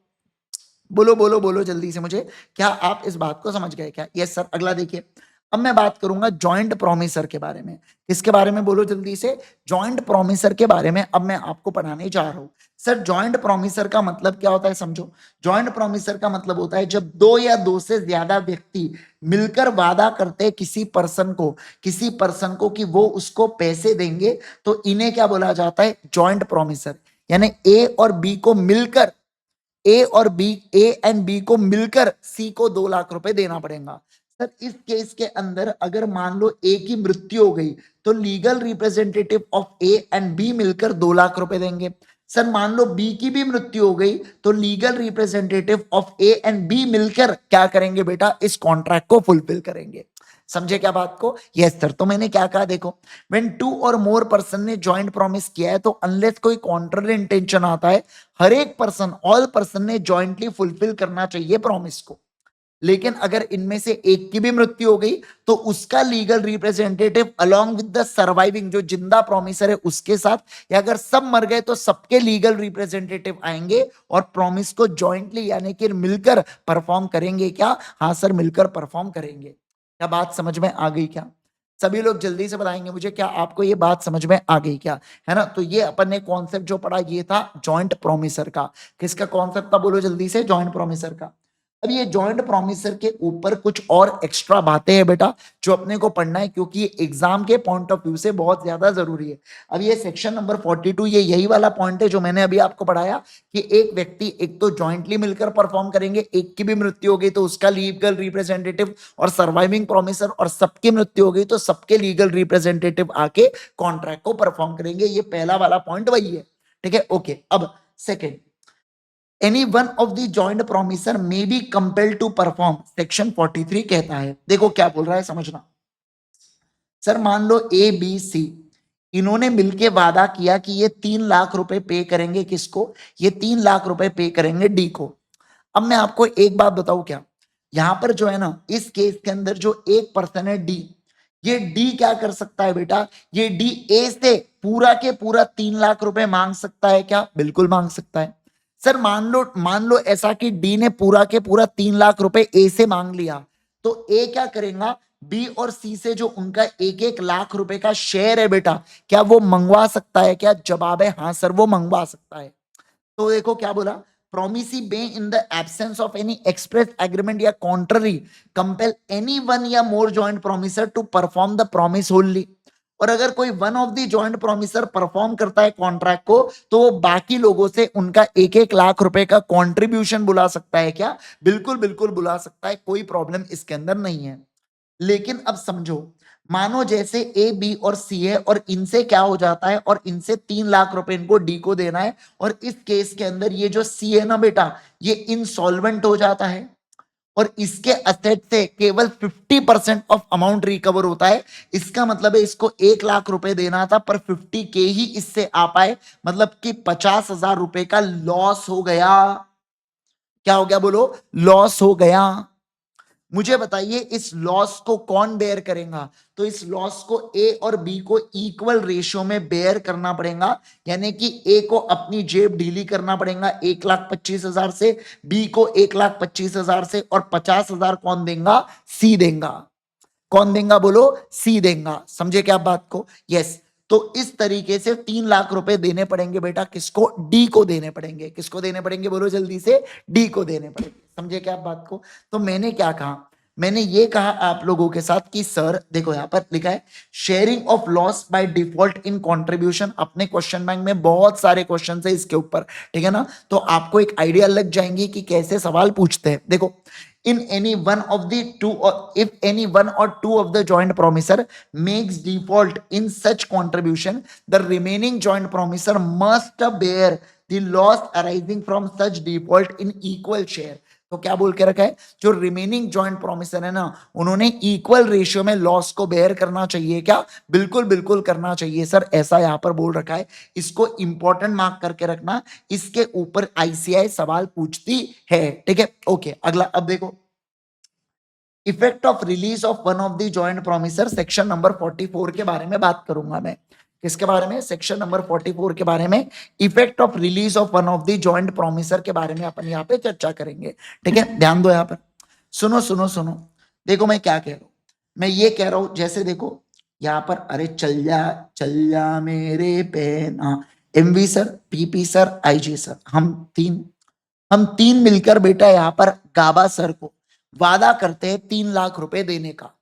बोलो बोलो बोलो जल्दी से मुझे, क्या आप इस बात को समझ गए क्या? Yes sir. अगला देखिए, अब मैं बात करूंगा जॉइंट प्रोमिसर के बारे में। किसके बारे में? बोलो जल्दी से। जॉइंट प्रोमिसर के बारे में अब मैं आपको पढ़ाने जा रहा हूं। सर, जॉइंट प्रोमिसर का मतलब क्या होता है, समझो। जॉइंट प्रोमिसर का मतलब होता है जब दो या दो से ज्यादा व्यक्ति मिलकर वादा करते हैं किसी पर्सन को कि वो उसको पैसे देंगे, तो इन्हें क्या बोला जाता है? Joint promisor. यानी ए एंड बी को मिलकर सी को 2 लाख रुपए देना पड़ेगा। सर, इस केस के अंदर अगर मान लो ए की मृत्यु हो गई, तो legal representative of A and B मिलकर 2 लाख रुपए देंगे। सर, मान लो बी की भी मृत्यु हो गई, तो legal representative of A and B मिलकर क्या करेंगे बेटा? इस कॉन्ट्रैक्ट को फुलफिल करेंगे। समझे क्या बात को? Yes sir. तो मैंने क्या कहा, देखो, व्हेन 2 और मोर पर्सन ने ज्वाइंट प्रॉमिस किया है, तो अनलेस कोई कॉन्ट्ररी इंटेंशन आता है, हर एक पर्सन, ऑल पर्सन ने ज्वाइंटली फुलफिल करना चाहिए प्रॉमिस को। लेकिन अगर इनमें से एक की भी मृत्यु हो गई, तो उसका legal representative along with the surviving, जो जिंदा प्रॉमिसर है उसके साथ, या अगर सब मर गए तो सबके लीगल रिप्रेजेंटेटिव आएंगे और प्रॉमिस को जॉइंटली यानी कि मिलकर परफॉर्म करेंगे क्या? हाँ सर, मिलकर परफॉर्म करेंगे। क्या बात समझ में आ गई क्या? सभी लोग जल्दी से बताएंगे मुझे, क्या आपको ये बात समझ में आ गई क्या? है ना? तो ये अपन ने कॉन्सेप्ट जो पढ़ा ये था जॉइंट प्रोमिसर का। किसका कॉन्सेप्ट था? बोलो जल्दी से। जॉइंट प्रोमिसर का। अब ये जॉइंट प्रोमिसर के ऊपर कुछ और एक्स्ट्रा बातें हैं बेटा जो अपने को पढ़ना है, क्योंकि ये एग्जाम के पॉइंट ऑफ व्यू से बहुत ज्यादा जरूरी है। अब ये सेक्शन नंबर 42, ये यही वाला पॉइंट है जो मैंने अभी आपको पढ़ाया कि एक व्यक्ति एक तो जॉइंटली मिलकर परफॉर्म करेंगे, एक की भी मृत्यु हो गई तो उसका लीगल रिप्रेजेंटेटिव और सर्वाइविंग प्रोमिसर, और सबकी मृत्यु हो गई तो सबके लीगल रिप्रेजेंटेटिव आके कॉन्ट्रैक्ट को परफॉर्म करेंगे। ये पहला वाला पॉइंट वही है, ठीक है। ओके, अब second, any one of the joint promisor may be compelled to perform, section 43 कहता है। देखो क्या बोल रहा है, समझना। सर मान लो ए बी सी इन्होंने मिलके वादा किया कि ये 3 लाख रुपए पे करेंगे, किसको? ये 3 लाख रुपए पे करेंगे डी को। अब मैं आपको एक बात बताऊं क्या, यहां पर जो है ना, इस केस के अंदर जो एक पर्सन है डी, ये डी क्या कर सकता है बेटा, ये डी ए से पूरा के पूरा 3 लाख रुपए मांग सकता है क्या? बिल्कुल मांग सकता है। सर मान लो ऐसा कि डी ने पूरा के पूरा 3 लाख रुपए ए से मांग लिया, तो ए क्या करेगा, बी और सी से जो उनका 1-1 लाख रुपए का शेयर है बेटा, क्या वो मंगवा सकता है क्या? जवाब है हाँ सर, वो मंगवा सकता है। तो देखो क्या बोला, promisee may in the absence of any express agreement या कॉन्ट्ररी कंपेल एनी वन या more joint promisor to perform the promise wholly. और अगर कोई one of the joint promisor perform करता है कॉन्ट्रैक्ट को, तो वो बाकी लोगों से उनका 1-1 लाख रुपए का कॉन्ट्रीब्यूशन बुला सकता है क्या? बिल्कुल बिल्कुल बुला सकता है, कोई प्रॉब्लम इसके अंदर नहीं है। लेकिन अब समझो, मानो जैसे ए बी और सी है और इनसे क्या हो जाता है, और इनसे 3 लाख रुपए इनको डी को देना है, और इस केस के अंदर ये जो सी है ना बेटा, ये इंसॉल्वेंट हो जाता है, और इसके असेट से केवल 50% ऑफ अमाउंट रिकवर होता है। इसका मतलब है इसको 1 लाख रुपए देना था, पर 50 के ही इससे आ पाए, मतलब कि 50,000 रुपए का लॉस हो गया। क्या हो गया बोलो? लॉस हो गया। मुझे बताइए इस लॉस को कौन बेयर करेगा? तो इस लॉस को ए और बी को इक्वल रेशियो में बेयर करना पड़ेगा, यानी कि ए को अपनी जेब ढीली करना पड़ेगा 1,25,000 से, बी को 1,25,000 से, और 50,000 कौन देगा? सी देगा। कौन देगा बोलो? सी देगा। समझे क्या बात को? यस। तो इस तरीके से 3 लाख रुपए देने पड़ेंगे बेटा, किसको? डी को देने पड़ेंगे। किसको देने पड़ेंगे बोलो जल्दी से? डी को देने पड़ेंगे। समझे क्या बात को? तो मैंने क्या कहा, मैंने ये कहा आप लोगों के साथ कि सर देखो यहां पर लिखा है sharing of loss by default in contribution. अपने क्वेश्चन बैंक में बहुत सारे क्वेश्चन है इसके ऊपर, ठीक है ना? तो आपको एक आइडिया लग जाएंगी कि कैसे सवाल पूछते हैं। देखो, in any one of the two, or if any one or two of the joint promisor makes default in such contribution, the remaining joint promisor must bear the loss arising from such default in equal share। तो क्या बोल के रखा है, जो remaining joint promisor है ना, उन्होंने इक्वल रेशियो में लॉस को बेयर करना चाहिए क्या? बिल्कुल बिल्कुल करना चाहिए सर, ऐसा यहां पर बोल रखा है। इसको इंपॉर्टेंट मार्क करके रखना, इसके ऊपर आईसीआई सवाल पूछती है, ठीक है। ओके, अगला अब देखो, effect of release of one of the joint promisor, section number 44 के बारे में बात करूंगा मैं। किसके बारे में? सेक्शन नंबर 44 के बारे में, effect of release of one of the joint promisor के बारे में अपन यहाँ पे चर्चा करेंगे, ठीक है। ध्यान दो यहाँ पर, सुनो सुनो सुनो। देखो मैं क्या कह रहा हूं, मैं ये कह रहा हूं, जैसे देखो यहाँ पर, अरे चल जा मेरे पेना, MV sir, PP sir, IG sir, हम तीन मिलकर बेटा यहाँ पर गाबा सर को वादा करते हैं 3 लाख रुपए देने का।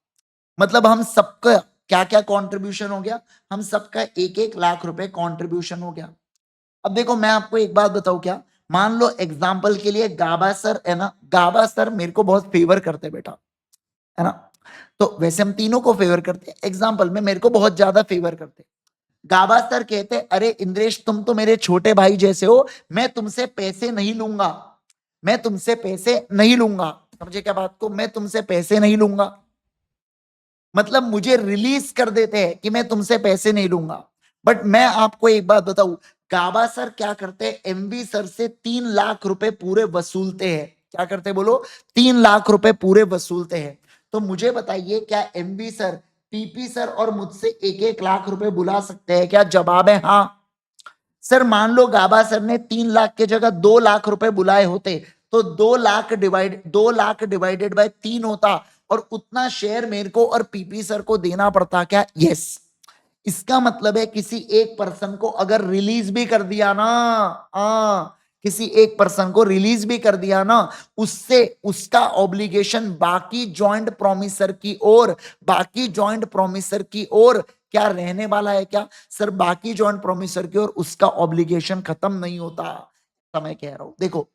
मतलब हम सबका क्या क्या कंट्रीब्यूशन हो गया, हम सबका 1-1 लाख रुपए कंट्रीब्यूशन हो गया। अब देखो मैं आपको एक बात बताऊं क्या, मान लो एग्जाम्पल के लिए गाबा सर है ना, गाबा सर मेरे को बहुत फेवर करते बेटा, है ना? तो वैसे हम तीनों को फेवर करते हैं, एग्जाम्पल में मेरे को बहुत ज्यादा फेवर करते। गाबा सर कहते अरे इंद्रेश तुम तो मेरे छोटे भाई जैसे हो, मैं तुमसे पैसे नहीं लूंगा, मैं तुमसे पैसे नहीं लूंगा। समझे क्या बात को? मैं तुमसे पैसे नहीं लूंगा, मतलब मुझे रिलीज कर देते हैं कि मैं तुमसे पैसे नहीं लूंगा। बट मैं आपको एक बात बताऊं, गाबा सर क्या करते हैं, एमवी सर से 3 लाख रुपए पूरे वसूलते हैं। क्या करते बोलो? 3 लाख रुपए पूरे वसूलते हैं। तो मुझे बताइए क्या एमवी सर, पीपी सर और मुझसे 1-1 लाख रुपए बुला सकते हैं क्या? जवाब है हाँ। सर मान लो गाबा सर ने 3 लाख के जगह 2 लाख रुपए बुलाए होते, तो 2 लाख डिवाइडेड बाय 3 होता, और उतना शेयर मेरे को और पीपी सर को देना पड़ता क्या? यस। इसका मतलब है किसी एक पर्सन को अगर रिलीज भी कर दिया ना, हाँ, किसी एक पर्सन को रिलीज भी कर दिया ना, उससे उसका ऑब्लिगेशन बाकी जॉइंट प्रोमिसर की ओर, बाकी जॉइंट प्रोमिसर की ओर क्या रहने वाला है क्या सर, बाकी जॉइंट प्रोमिसर की ओर उसका ऑब्लिगेशन खत्म नहीं होता। मैं कह रहा हूं देखो,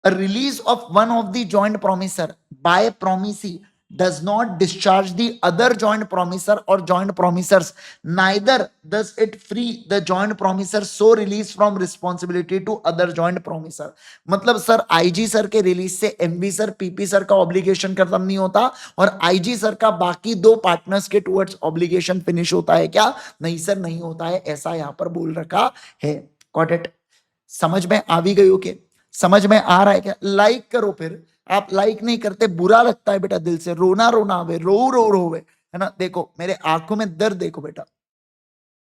a release of one of the joint promisor by promisee does not discharge the other joint promisor or joint promisors, neither does it free the joint promisor so release from responsibility to other joint promisor। मतलब sir IG sir के release से MV sir PP sir का obligation खत्म नहीं होता और IG sir का बाकी दो पार्टनर्स के टुवर्ड्स ऑब्लिगेशन फिनिश होता है क्या? नहीं सर, नहीं होता है, ऐसा यहां पर बोल रखा है। Got it? समझ में आ भी गई हो के? समझ में आ रहा है क्या? लाइक करो फिर। आप लाइक नहीं करते, बुरा लगता है बेटा, दिल से रोना रोना आवे, रो वे, है ना। देखो मेरे आंखों में दर्द देखो बेटा,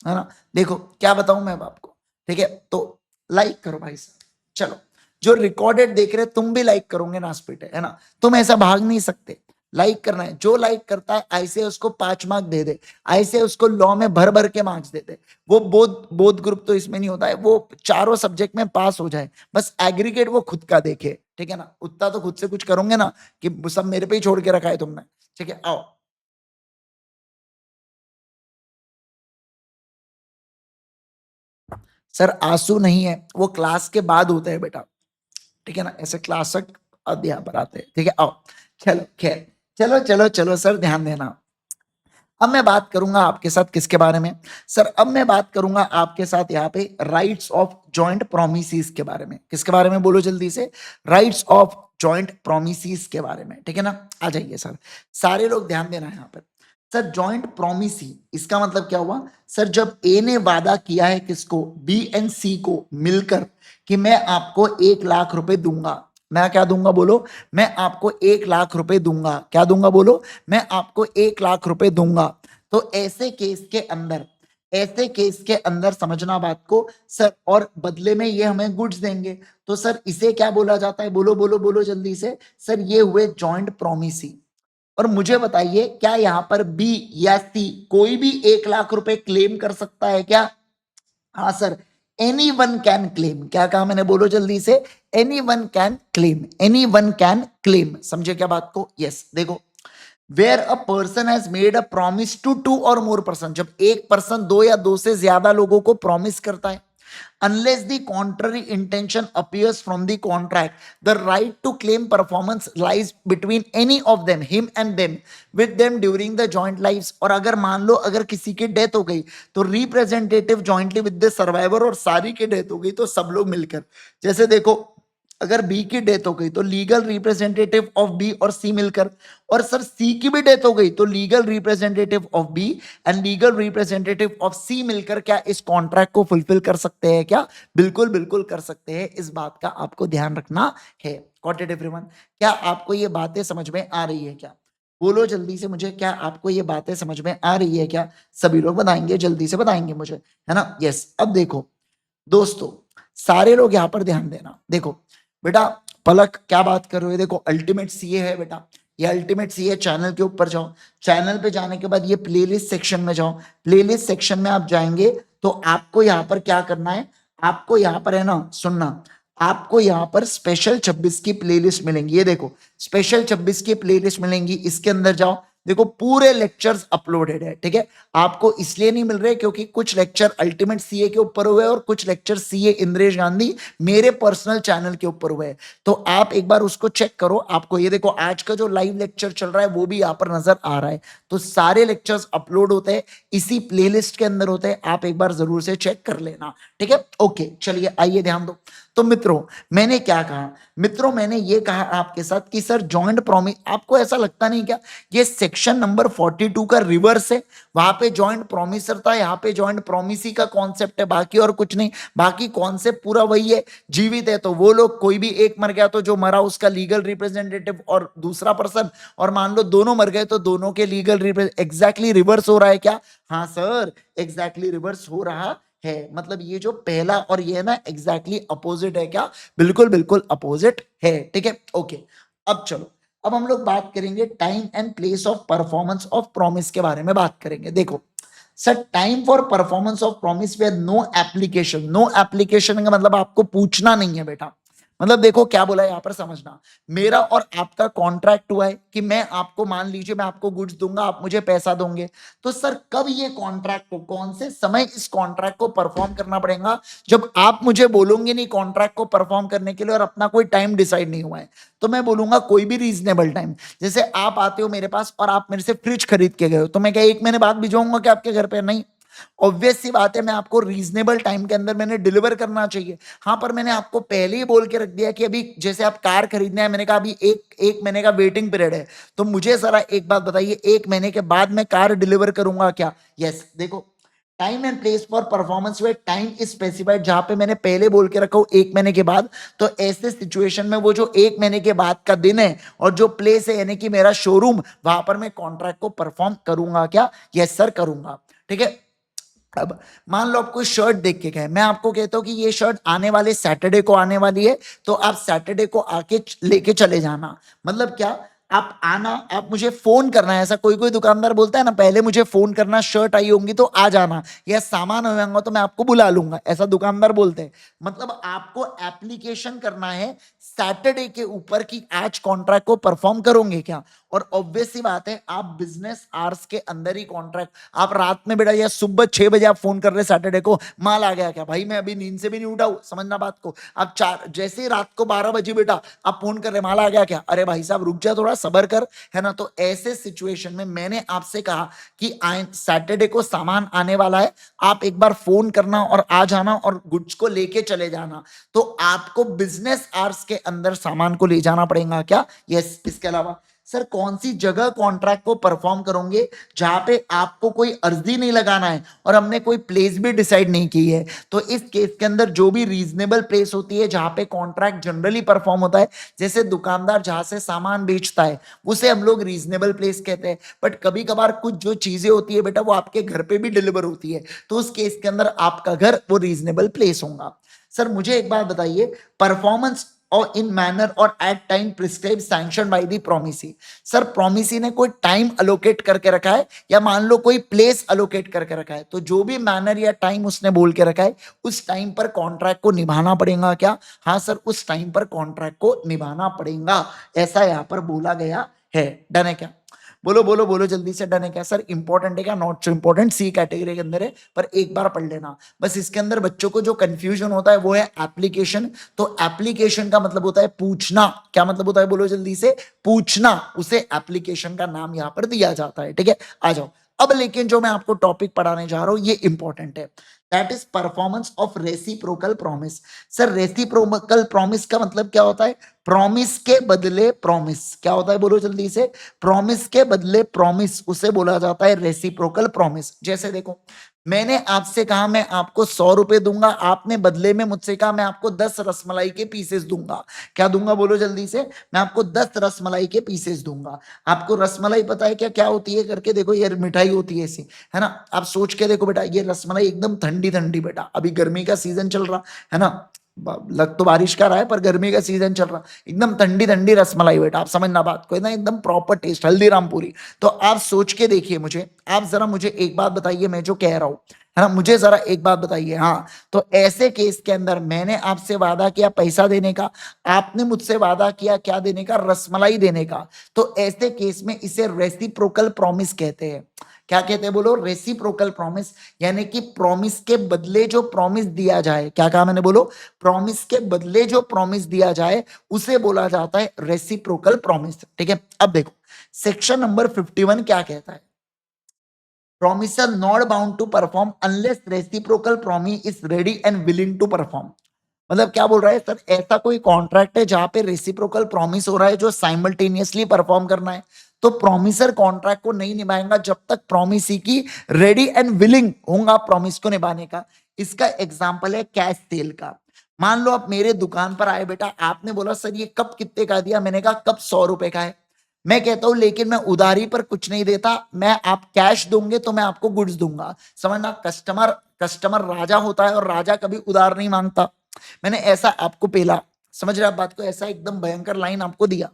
है ना। देखो क्या बताऊं मैं अब आपको, ठीक है। तो लाइक करो भाई साहब। चलो, जो रिकॉर्डेड देख रहे तुम भी लाइक करोगे ना स्पीड, है ना। तुम ऐसा भाग नहीं सकते, लाइक करना है। जो लाइक करता है ऐसे उसको 5 मार्क दे दे, ऐसे उसको लॉ में भर भर के मार्क्स दे दे। वो बोध बोध ग्रुप तो इसमें नहीं होता है, वो चारों सब्जेक्ट में पास हो जाए, बस एग्रीगेट वो खुद का देखे, ठीक है ना। उतना तो खुद से कुछ करोगे ना कि सब मेरे पे ही छोड़ के रखा है तुमने, ठीक है। आओ, सर आंसू नहीं है, वो क्लास के बाद होता है बेटा, ठीक है ना। ऐसे क्लासक अध्यापक आते हैं, ठीक है। आओ, चलो खैर, चलो चलो चलो सर, ध्यान देना। अब मैं बात करूंगा आपके साथ किसके बारे में सर? अब मैं बात करूंगा आपके साथ यहाँ पे राइट्स ऑफ जॉइंट प्रोमिसेस के बारे में। किसके बारे में बोलो जल्दी से? राइट्स ऑफ जॉइंट प्रोमिसेस के बारे में, ठीक है ना। आ जाइए सर, सारे लोग ध्यान देना है यहाँ पर। सर जॉइंट प्रोमिसी इसका मतलब क्या हुआ सर? जब ए ने वादा किया है किसको? बी एंड सी को मिलकर कि मैं आपको 1 लाख रुपए दूंगा। मैं क्या दूंगा बोलो? मैं आपको 1 लाख रुपए दूंगा। क्या दूंगा बोलो? मैं आपको 1 लाख रुपए दूंगा। तो ऐसे केस के अंदर, ऐसे केस के अंदर समझना बात को सर, और बदले में ये हमें गुड्स देंगे, तो सर इसे क्या बोला जाता है? बोलो बोलो बोलो जल्दी से सर। ये हुए जॉइंट प्रोमिसी। और मुझे बताइए, क्या यहां पर बी या सी कोई भी 1 लाख रुपए क्लेम कर सकता है क्या? हाँ sir, any one can claim. क्या कहा मैंने? बोलो जल्दी से। Any one can claim, any one can claim. समझे क्या बात को? यस। देखो, where a person has made a promise to 2 or more person, जब एक पर्सन 2 या 2 से ज्यादा लोगों को प्रॉमिस करता है, unless the contrary intention appears from the contract, the right to claim performance lies between any of them, him and them, with them during the joint lives। और अगर मान लो अगर किसी की डेथ हो गई तो representative jointly with the survivor, और सारी की डेथ हो गई तो सब लोग मिलकर। जैसे देखो, अगर बी की डेथ हो गई तो लीगल रिप्रेजेंटेटिव ऑफ बी और सी मिलकर, और सर सी की भी डेथ हो गई तो legal representative of B and legal representative of C मिलकर क्या इस कॉन्ट्रैक्ट को फुलफिल कर सकते हैं क्या? बिल्कुल बिल्कुल कर सकते हैं। इस बात का आपको ध्यान रखना है। Got it everyone? क्या आपको ये बातें समझ में आ रही है क्या? बोलो जल्दी से मुझे, क्या आपको ये बातें समझ में आ रही है क्या? सभी लोग बताएंगे, जल्दी से बताएंगे मुझे, है ना। यस। अब देखो दोस्तों, सारे लोग यहां पर ध्यान देना। देखो बेटा, पलक क्या बात कर रहे हो? देखो अल्टीमेट सीए है बेटा, ये अल्टीमेट सीए चैनल के ऊपर जाओ। चैनल पे जाने के बाद ये प्लेलिस्ट सेक्शन में जाओ। प्लेलिस्ट सेक्शन में आप जाएंगे तो आपको यहाँ पर क्या करना है? आपको यहाँ पर है ना, सुनना, आपको यहाँ पर स्पेशल 26 की प्लेलिस्ट मिलेंगी। ये देखो स्पेशल 26 की प्लेलिस्ट मिलेंगी, इसके अंदर जाओ। देखो पूरे लेक्चर्स अपलोडेड है, ठीक है। आपको इसलिए नहीं मिल रहे क्योंकि कुछ लेक्चर अल्टीमेट सीए के ऊपर हुए और कुछ लेक्चर सीए इंद्रेश गांधी मेरे पर्सनल चैनल के ऊपर हुए हैं। तो आप एक बार उसको चेक करो। आपको ये देखो आज का जो लाइव लेक्चर चल रहा है वो भी यहाँ पर नजर आ रहा है। तो सारे लेक्चर्स अपलोड होते हैं, इसी प्लेलिस्ट के अंदर होते हैं। आप एक बार जरूर से चेक कर लेना, ठीक है। ओके चलिए, आइए ध्यान दो। तो मित्रों, मैंने क्या कहा? मित्रों मैंने ये कहा आपके साथ कि सर जॉइंट प्रॉमिस, आपको ऐसा लगता नहीं क्या ये सेक्शन नंबर 42 का रिवर्स है? वहां पे जॉइंट प्रोमिसर था, यहाँ पे जॉइंट प्रोमिसी का कॉन्सेप्ट है, बाकी और कुछ नहीं। बाकी कॉन्सेप्ट पूरा वही है। जीवित है तो वो लोग, कोई भी एक मर गया तो जो मरा उसका लीगल रिप्रेजेंटेटिव और दूसरा पर्सन, और मान लो दोनों मर गए तो दोनों के लीगल एग्जैक्टली रिवर्स हो रहा है क्या? हाँ सर, एग्जैक्टली रिवर्स हो रहा है। मतलब ये जो पहला और ये ना एग्जैक्टली अपोजिट है क्या? बिल्कुल बिल्कुल अपोजिट है, ठीक है। ओके, अब चलो, अब हम लोग बात करेंगे time and place of performance of promise के बारे में बात करेंगे। देखो sir time for performance of promise where no application, no application का मतलब आपको पूछना नहीं है बेटा। मतलब देखो क्या बोला है यहाँ पर, समझना। मेरा और आपका कॉन्ट्रैक्ट हुआ है कि मैं आपको, मान लीजिए मैं आपको गुड्स दूंगा, आप मुझे पैसा दोगे। तो सर कब ये कॉन्ट्रैक्ट को, कौन से समय इस कॉन्ट्रैक्ट को परफॉर्म करना पड़ेगा? जब आप मुझे बोलोगे नहीं कॉन्ट्रैक्ट को परफॉर्म करने के लिए और अपना कोई टाइम डिसाइड नहीं हुआ है, तो मैं बोलूंगा कोई भी रीजनेबल टाइम। जैसे आप आते हो मेरे पास और आप मेरे से फ्रिज खरीद के गए हो, तो मैं क्या 1 महीने बाद भिजवाऊंगा क्या आपके घर पे? नहीं। ऑब्वियस सी बात है, मैं आपको रीजनेबल टाइम के अंदर मैंने डिलीवर करना चाहिए। हाँ, पर मैंने आपको पहले ही बोल के रख दिया कि अभी जैसे आप कार खरीदने हैं, मैंने कहा अभी एक महीने का वेटिंग पीरियड है। तो मुझे जरा एक बात बताइए, 1 महीने के बाद मैं कार डिलीवर करूंगा क्या? यस। देखो, time and place for performance way time is specified, जहां पे मैंने पहले बोल के रखा हूं 1 महीने के बाद। तो ऐसे सिचुएशन में वो जो 1 महीने के बाद का दिन है और जो प्लेस है, यानी कि मेरा शोरूम, वहां पर मैं कॉन्ट्रैक्ट को परफॉर्म करूंगा क्या? यस सर, करूंगा। ठीक है। अब मान लो आप कोई शर्ट देख के गए, मैं आपको कहता हूं कि ये शर्ट आने वाले सैटरडे को आने वाली है, तो आप सैटरडे को आके लेके चले जाना। मतलब क्या, आप आना, आप मुझे फोन करना है। ऐसा कोई कोई दुकानदार बोलता है ना, पहले मुझे फोन करना, शर्ट आई होंगी तो आ जाना, या सामान हो जाएगा तो मैं आपको बुला लूंगा, ऐसा दुकानदार बोलते हैं। मतलब आपको एप्लीकेशन करना है सैटरडे के ऊपर कि आज कॉन्ट्रैक्ट को परफॉर्म करोगे क्या। और ऑब्वियस सी बात है, आप बिजनेस आवर्स के अंदर ही कॉन्ट्रैक्ट, आप रात में बेटा या सुबह 6 बजे आप फोन कर रहे सैटरडे को, माल आ गया क्या? भाई मैं अभी नींद से भी नहीं उठा हूं, समझना बात को। आप चार जैसे ही रात को 12 बजे बेटा आप फोन कर रहे, माल आ गया क्या? अरे भाई साहब रुक जा, थोड़ा सबर कर, है ना। तो ऐसे सिचुएशन में मैंने आपसे कहा कि सैटरडे को सामान आने वाला है, आप एक बार फोन करना और आ जाना और गुड्स को लेके चले जाना। तो आपको बिजनेस आवर्स के अंदर सामान को ले जाना पड़ेगा क्या? यस। इसके अलावा सर कौन सी जगह कॉन्ट्रैक्ट को परफॉर्म करोगे जहां पे आपको कोई अर्जी नहीं लगाना है और हमने कोई प्लेस भी डिसाइड नहीं की है? तो इस केस के अंदर जो भी रीजनेबल प्लेस होती है जहां पे कॉन्ट्रैक्ट जनरली परफॉर्म होता है, जैसे दुकानदार जहां से सामान बेचता है, उसे हम लोग रीजनेबल प्लेस कहते हैं। बट कभी कभार कुछ जो चीजें होती है बेटा, वो आपके घर पे भी डिलीवर होती है, तो उस केस के अंदर आपका घर वो रीजनेबल प्लेस होगा। सर मुझे एक बात बताइए, परफॉर्मेंस और इन मैनर और at time prescribe sanction by the promisee. Sir promisee ने कोई टाइम अलोकेट करके रखा है, या मान लो कोई प्लेस अलोकेट करके रखा है, तो जो भी मैनर या टाइम उसने बोल के रखा है, उस टाइम पर कॉन्ट्रैक्ट को निभाना पड़ेगा क्या? हाँ सर, उस टाइम पर कॉन्ट्रैक्ट को निभाना पड़ेगा, ऐसा यहां पर बोला गया है। डन है क्या? बोलो बोलो बोलो जल्दी से, डन है क्या? सर इंपॉर्टेंट है क्या? Not so important, C category के अंदर है, पर एक बार पढ़ लेना बस। इसके अंदर बच्चों को जो कंफ्यूजन होता है वो है एप्लीकेशन। तो एप्लीकेशन का मतलब होता है पूछना। क्या मतलब होता है? बोलो जल्दी से, पूछना। उसे एप्लीकेशन का नाम यहां पर दिया जाता है। ठीक है, आ जाओ। अब लेकिन जो मैं आपको टॉपिक पढ़ाने जा रहा हूं ये इंपॉर्टेंट है, that is performance of reciprocal promise. Sir reciprocal promise का मतलब क्या होता है? प्रॉमिस के बदले प्रॉमिस। क्या होता है? बोलो जल्दी से, प्रॉमिस के बदले प्रॉमिस, उसे बोला जाता है रेसिप्रोकल प्रॉमिस। जैसे देखो, मैंने आपसे कहा मैं आपको 100 रुपए दूंगा, आपने बदले में मुझसे कहा मैं आपको 10 रसमलाई के पीसेस दूंगा। क्या दूंगा? बोलो जल्दी से, मैं आपको 10 रसमलाई के पीसेस दूंगा। आपको रसमलाई पता है क्या क्या होती है? करके देखो, ये मिठाई होती है ऐसी, है ना। आप सोच के देखो बेटा, ये रसमलाई एकदम ठंडी ठंडी बेटा, अभी गर्मी का सीजन चल रहा है ना, लग तो बारिश का रहा है पर गर्मी का सीजन चल रहा, एकदम ठंडी ठंडी रसमलाई बेटा, आप समझना बात को, ना एकदम प्रॉपर टेस्ट, हल्दीराम पूरी। तो आप सोच के देखिए मुझे, आप जरा मुझे एक बात बताइए, मैं जो कह रहा हूं, है ना, मुझे जरा एक बात बताइए। हाँ, तो ऐसे केस के अंदर मैंने आपसे वादा किया पैसा देने का, आपने मुझसे वादा किया क्या देने का? रसमलाई देने का। तो ऐसे केस में इसे रेसिप्रोकल प्रॉमिस कहते हैं। क्या कहते हैं? बोलो, रेसिप्रोकल प्रॉमिस। यानी कि प्रॉमिस के बदले जो प्रॉमिस दिया जाए, क्या कहा मैंने? बोलो, प्रॉमिस के बदले जो प्रॉमिस दिया जाए उसे बोला जाता है रेसिप्रोकल प्रॉमिस। ठीक है, अब देखो सेक्शन नंबर 51 क्या कहता है? promiser not bound to perform unless reciprocal promise is ready and willing to perform। मतलब क्या बोल रहा है सर? ऐसा कोई कॉन्ट्रैक्ट है जहां पे रेसिप्रोकल प्रॉमिस हो रहा है जो साइमल्टेनियसली परफॉर्म करना है, तो प्रॉमिसर कॉन्ट्रैक्ट को नहीं निभाएगा जब तक प्रॉमिसी की रेडी एंड विलिंग होगा प्रॉमिस को निभाने का। इसका एग्जांपल है कैश सेल का। मान लो आप मेरे दुकान पर आए बेटा, आपने बोला सर ये कप कितने का दिया? मैंने कहा कप 100 रुपए का है। मैं कहता हूं लेकिन मैं उधारी पर कुछ नहीं देता, मैं आप कैश दोगे तो मैं आपको गुड्स दूंगा। समझना, कस्टमर कस्टमर राजा होता है और राजा कभी उधार नहीं मांगता। मैंने ऐसा आपको पेला समझ रहे आप बात को? ऐसा एकदम भयंकर लाइन आपको दिया।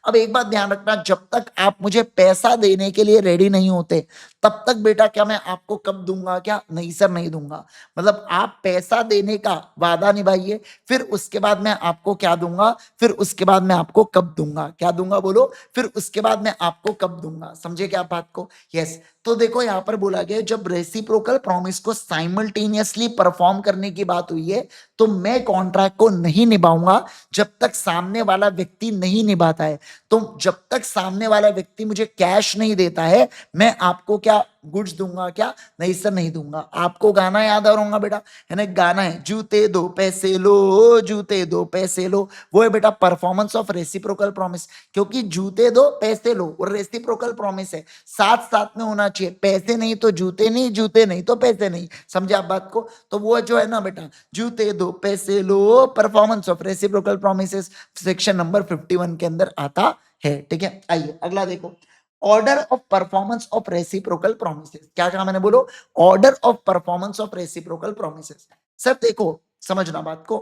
अब एक बात ध्यान रखना, जब तक आप मुझे पैसा देने के लिए रेडी नहीं होते, तब तक बेटा क्या मैं आपको कब दूंगा? क्या नहीं सर, नहीं दूंगा। मतलब आप पैसा देने का वादा निभाइए, फिर उसके बाद मैं आपको क्या दूंगा, फिर उसके बाद मैं आपको कब दूंगा, क्या दूंगा बोलो, फिर उसके बाद मैं आपको कब दूंगा। समझे क्या बात को? यस। तो देखो यहां पर बोला गया, जब रेसिप्रोकल प्रॉमिस को साइमल्टेनियसली परफॉर्म करने की बात हुई है, तो मैं कॉन्ट्रैक्ट को नहीं निभाऊंगा जब तक सामने वाला व्यक्ति नहीं निभाता है। तो जब तक सामने वाला व्यक्ति मुझे कैश नहीं देता है, मैं आपको क्या गुड्स दूंगा? क्या नहीं सर, नहीं दूंगा। आपको गाना याद आ रहा होगा बेटा, है ना? गाना है, जूते दो पैसे लो, जूते दो पैसे लो। वो है बेटा परफॉर्मेंस ऑफ रेसिप्रोकल प्रॉमिस। क्योंकि जूते दो पैसे लो और रेसिप्रोकल प्रॉमिस है, साथ साथ में होना चाहिए। पैसे नहीं तो जूते नहीं, जूते नहीं तो पैसे नहीं। समझे आप बात को? तो वो जो है ना बेटा, जूते दो पैसे लो, performance of reciprocal promises, section number 51 के अंदर आता है। ठीक है, आइए अगला देखो, order of performance of reciprocal promises. क्या कहा मैंने बोलो? Order of performance of reciprocal promises. Sir देखो, समझना बात को,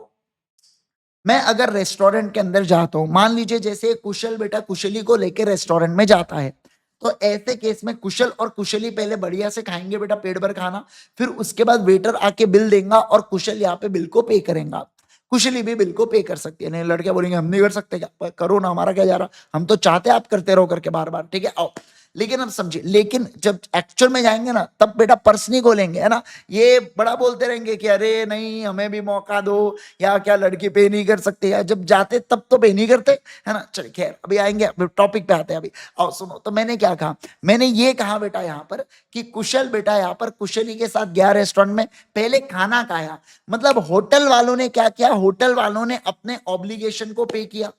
मैं अगर रेस्टोरेंट के अंदर जाता हूं, मान लीजिए जैसे कुशल बेटा कुशली को लेकर रेस्टोरेंट में जाता है, तो ऐसे केस में कुशल और कुशली पहले बढ़िया से खाएंगे बेटा, पेट भर खाना, फिर उसके बाद वेटर आके बिल देगा और कुशल यहाँ पे बिल को पे करेगा। कुशली भी बिल को पे कर सकती है। नहीं, लड़के बोलेंगे हम नहीं कर सकते, क्या करो ना, हमारा क्या जा रहा, हम तो चाहते आप करते रहो करके बार बार। ठीक है, आओ। लेकिन अब समझिए, लेकिन जब एक्चुअल में जाएंगे ना, तब बेटा पर्स नहीं खोलेंगे, है ना? ये बड़ा बोलते रहेंगे कि अरे नहीं हमें भी मौका दो, या क्या लड़की पे नहीं कर सकते, या जब जाते तब तो पे नहीं करते, है ना? चलिए खैर, अभी आएंगे, अभी टॉपिक पे आते हैं। अभी आओ सुनो, तो मैंने क्या कहा, मैंने ये कहा बेटा यहाँ पर कि कुशल बेटा यहाँ पर कुशली के साथ गया रेस्टोरेंट में, पहले खाना खाया। मतलब होटल वालों ने क्या किया, होटल वालों ने अपने ऑब्लिगेशन को पे किया।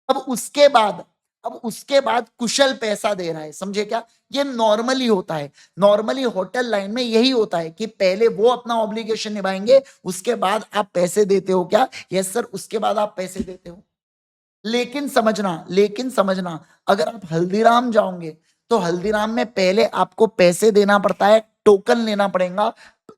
अब उसके बाद, अब उसके बाद कुशल पैसा दे रहा है। समझे क्या? ये नॉर्मली होता है, नॉर्मली होटल लाइन में यही होता है कि पहले वो अपना ऑब्लिगेशन निभाएंगे, उसके बाद आप पैसे देते हो। क्या? यस सर, उसके बाद आप पैसे देते हो। लेकिन समझना, लेकिन समझना, अगर आप हल्दीराम जाओगे, तो हल्दीराम में पहले आपको पैसे देना पड़ता है, टोकन लेना पड़ेगा,